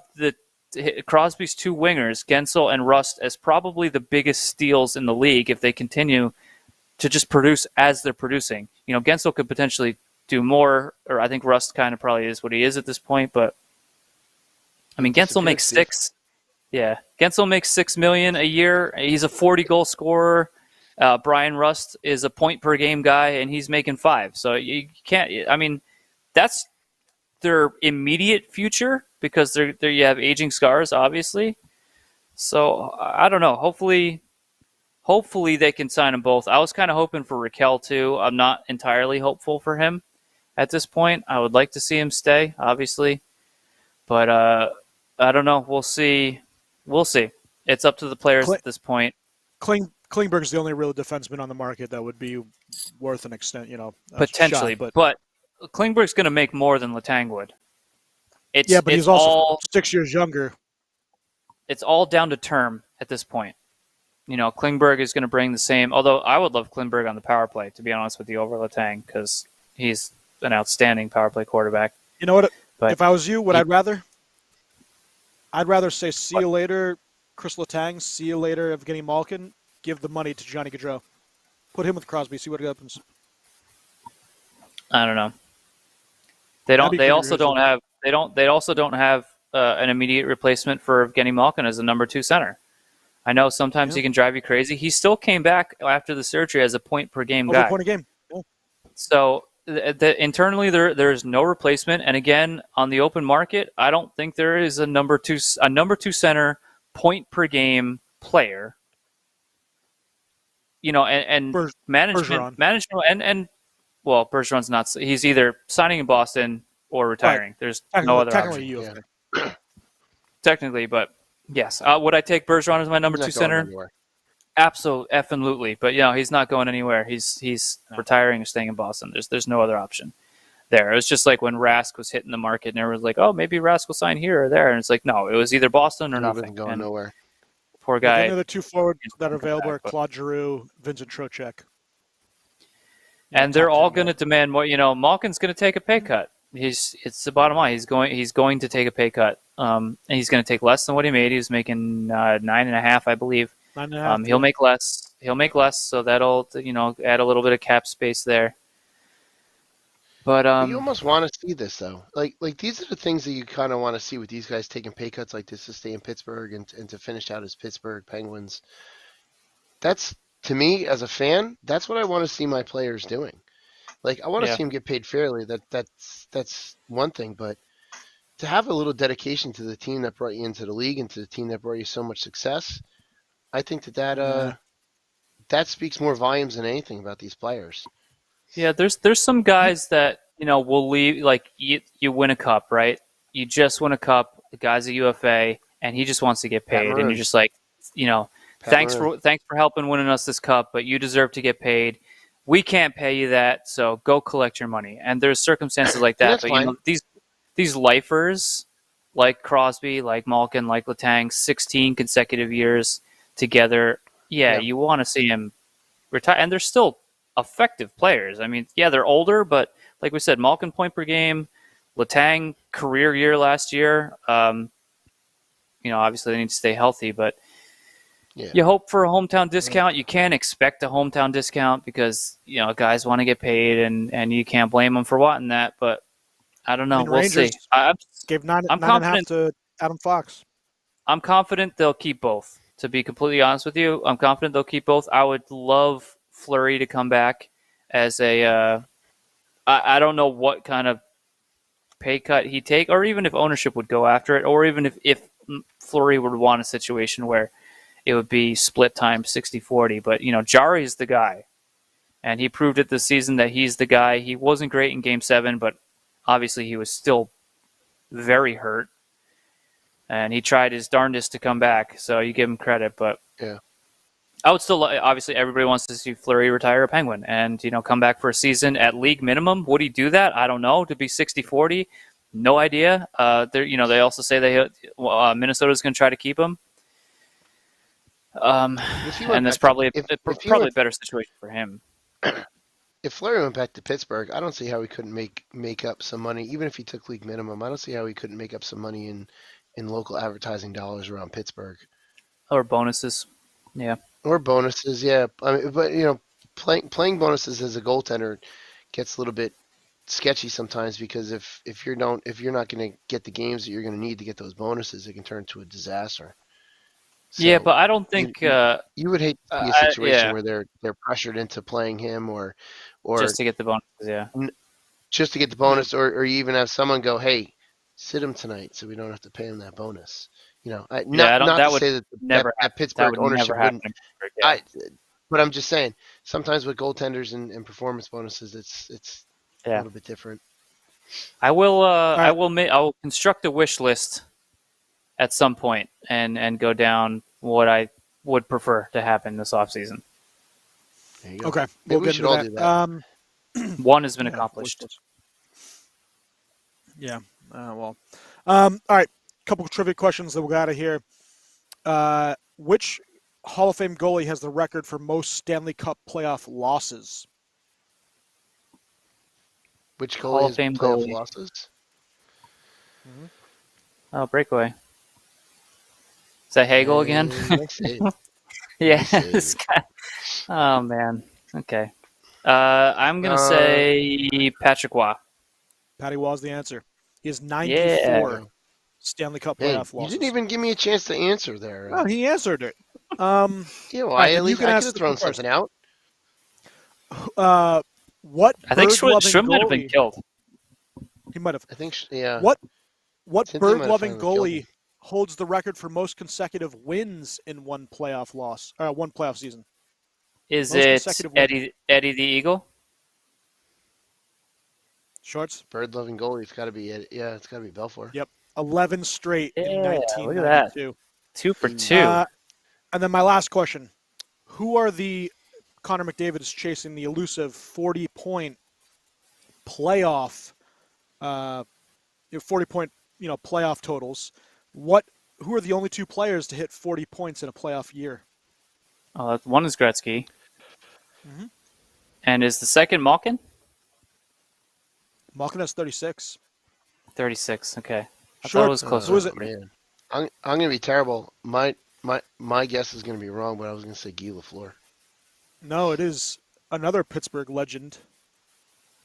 Crosby's 2 wingers, Gensel and Rust, as probably the biggest steals in the league if they continue to just produce as they're producing. Gensel could potentially do more, or I think Rust kind of probably is what he is at this point. But I mean, Gensel makes 6. Yeah, Gensel makes $6 million a year. He's a 40-goal scorer. Brian Rust is a point per game guy, and he's making 5. So you can't. I mean, that's their immediate future because you have aging scars, obviously. So I don't know. Hopefully they can sign them both. I was kind of hoping for Raquel too. I'm not entirely hopeful for him, at this point. I would like to see him stay, obviously, but I don't know. We'll see. We'll see. It's up to the players at this point. Klingberg's the only real defenseman on the market that would be worth an extent, potentially. shot, but Klingberg's going to make more than Letang would. But he's also 6 years younger. It's all down to term at this point. Klingberg is going to bring the same. Although I would love Klingberg on the power play, to be honest with you, over Letang, because he's an outstanding power play quarterback. You know what? But if I was you, I'd rather say see you later, Chris Letang. See you later, Evgeny Malkin. Give the money to Johnny Gaudreau. Put him with Crosby. See what happens. I don't know. They don't. They also don't have. They also don't have an immediate replacement for Evgeny Malkin as a number 2 center. I know sometimes he can drive you crazy. He still came back after the surgery as a point per game guy. Over point a game. Yeah. So internally there is no replacement. And again, on the open market, I don't think there is a number two center point per game player. Management and Bergeron's not. He's either signing in Boston or retiring. Right. There's no other option. Technically, but yes. Would I take Bergeron as my number 2 center? Absolutely. But he's not going anywhere. He's retiring or staying in Boston. There's no other option there. It was just like when Rask was hitting the market and everyone was like, oh, maybe Rask will sign here or there. And it's like, no, it was either Boston or nothing. Going nowhere. Poor guy. The other 2 forwards that are available are Claude Giroux, Vincent Trocheck. And they're all going to demand more. Malkin's going to take a pay cut. It's the bottom line. He's going to take a pay cut. And he's going to take less than what he made. He was making 9.5, I believe. 9.5. He'll make less. So that'll add a little bit of cap space there. But you almost want to see this though. Like these are the things that you kind of want to see with these guys taking pay cuts like this to stay in Pittsburgh and to finish out as Pittsburgh Penguins. That's, to me as a fan, that's what I want to see my players doing. Like I want to see them get paid fairly. That's one thing, but to have a little dedication to the team that brought you into the league and to the team that brought you so much success, I think that speaks more volumes than anything about these players. Yeah, there's some guys that will leave. Like you win a cup, right? You just win a cup. The guy's a UFA, and he just wants to get paid, and you're just like, thanks for helping winning us this cup, but you deserve to get paid. We can't pay you that, so go collect your money. And there's circumstances like that. But these lifers, like Crosby, like Malkin, like Letang, 16 consecutive years together. Yeah, you want to see him retire, and they're still effective players. I mean, they're older, but like we said, Malkin point per game, Letang career year last year. Obviously they need to stay healthy, but you hope for a hometown discount. You can't expect a hometown discount because guys want to get paid, and you can't blame them for wanting that. But I don't know. We'll Rangers see. Gave 9.5 to Adam Fox. I'm confident they'll keep both. To be completely honest with you, I'm confident they'll keep both. I would love Fleury to come back as a I don't know what kind of pay cut he'd take, or even if ownership would go after it, or even if Fleury would want a situation where it would be split time 60-40. But Jari is the guy, and he proved it this season that he's the guy. He wasn't great in Game 7, but obviously he was still very hurt, and he tried his darndest to come back, so you give him credit. But I would still, obviously, everybody wants to see Fleury retire a Penguin and, come back for a season at league minimum. Would he do that? I don't know. To be 60-40, no idea. They also say Minnesota's going to try to keep him. And that's probably a better situation for him. If Fleury went back to Pittsburgh, I don't see how he couldn't make up some money, even if he took league minimum. I don't see how he couldn't make up some money in local advertising dollars around Pittsburgh. Or bonuses. Yeah. Or bonuses, yeah. I mean, but playing bonuses as a goaltender gets a little bit sketchy sometimes because if you're not going to get the games that you're going to need to get those bonuses, it can turn into a disaster. So yeah, but I don't think you would hate to be a situation where they're pressured into playing him or just to get the bonuses, just to get the bonus, or you even have someone go, hey, sit him tonight so we don't have to pay him that bonus. Not to say that Pittsburgh ownership wouldn't. But I'm just saying, sometimes with goaltenders and performance bonuses, it's a Yeah. little bit different. I will. right. I will construct a wish list at some point and go down what I would prefer to happen this offseason. There you go. Okay, Maybe we'll we get should into all that. do that. One has been Yeah, accomplished. Yeah. Well. All right. Couple of trivia questions that we got out of here. Which Hall of Fame goalie has the record for most Stanley Cup playoff losses? Which Hall goalie of has Fame playoff goalie. losses? Oh, breakaway. Is that Hagel again? Nice save. Yeah. Nice save. This guy. Oh man. Okay. I'm gonna say Patrick Waugh. Patty Wall's the answer. He has 94 Yeah. Stanley Cup Man, playoff you losses. didn't even give me a chance to answer there. Well, he answered it. Yeah, well, right, I, at you least, can I ask could have the thrown first. something out. What I think bird-loving Schwinn might have been goalie- killed. He might have. I think, yeah. What Cynthia might have bird-loving finally killed goalie him. holds the record for most consecutive wins in one playoff loss? One playoff season. Is Most it consecutive wins. Eddie the Eagle? Shorts. Bird-loving goalie. It's got to be, it's got to be Belfour. Yep. 11 straight in Yeah, look at 1992. 2 for 2. And then my last question: who are the Connor McDavid is chasing the elusive 40-point playoff, 40-point playoff totals? Who are the only two players to hit 40 points in a playoff year? One is Gretzky. Mhm. And is the second Malkin? Malkin has 36. 36. Okay. I Short. thought it was closer. Who is it? Man, I'm gonna be terrible. My guess is gonna be wrong, but I was gonna say Guy Lafleur. No, it is another Pittsburgh legend,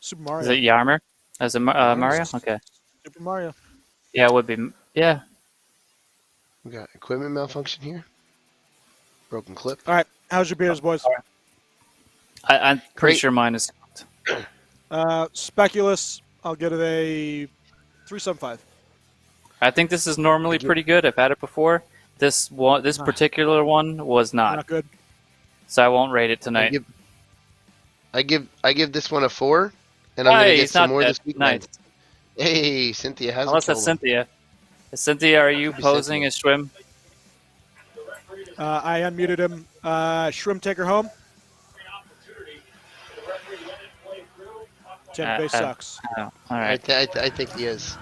Super Mario. Is it Yarmer? Is it Mario? Okay. Super Mario. Yeah, it would be. Yeah. We got equipment malfunction here. Broken clip. All right, how's your beers, boys? I'm pretty Great. sure mine is. Speculous. I'll get it a 3.75. I think this is normally pretty good. I've had it before. This Nah. particular one was not. Not good. So I won't rate it tonight. I give this one a 4, and I'm gonna Hey, get it's some not more that this weekend. nice. Hey, Cynthia hasn't Unless killed that's him. Cynthia. Cynthia, are you Could be posing Cynthia. as Schwim? I unmuted him. Shrimp, take her home. Tampa Bay sucks. Oh, all I right. think he is.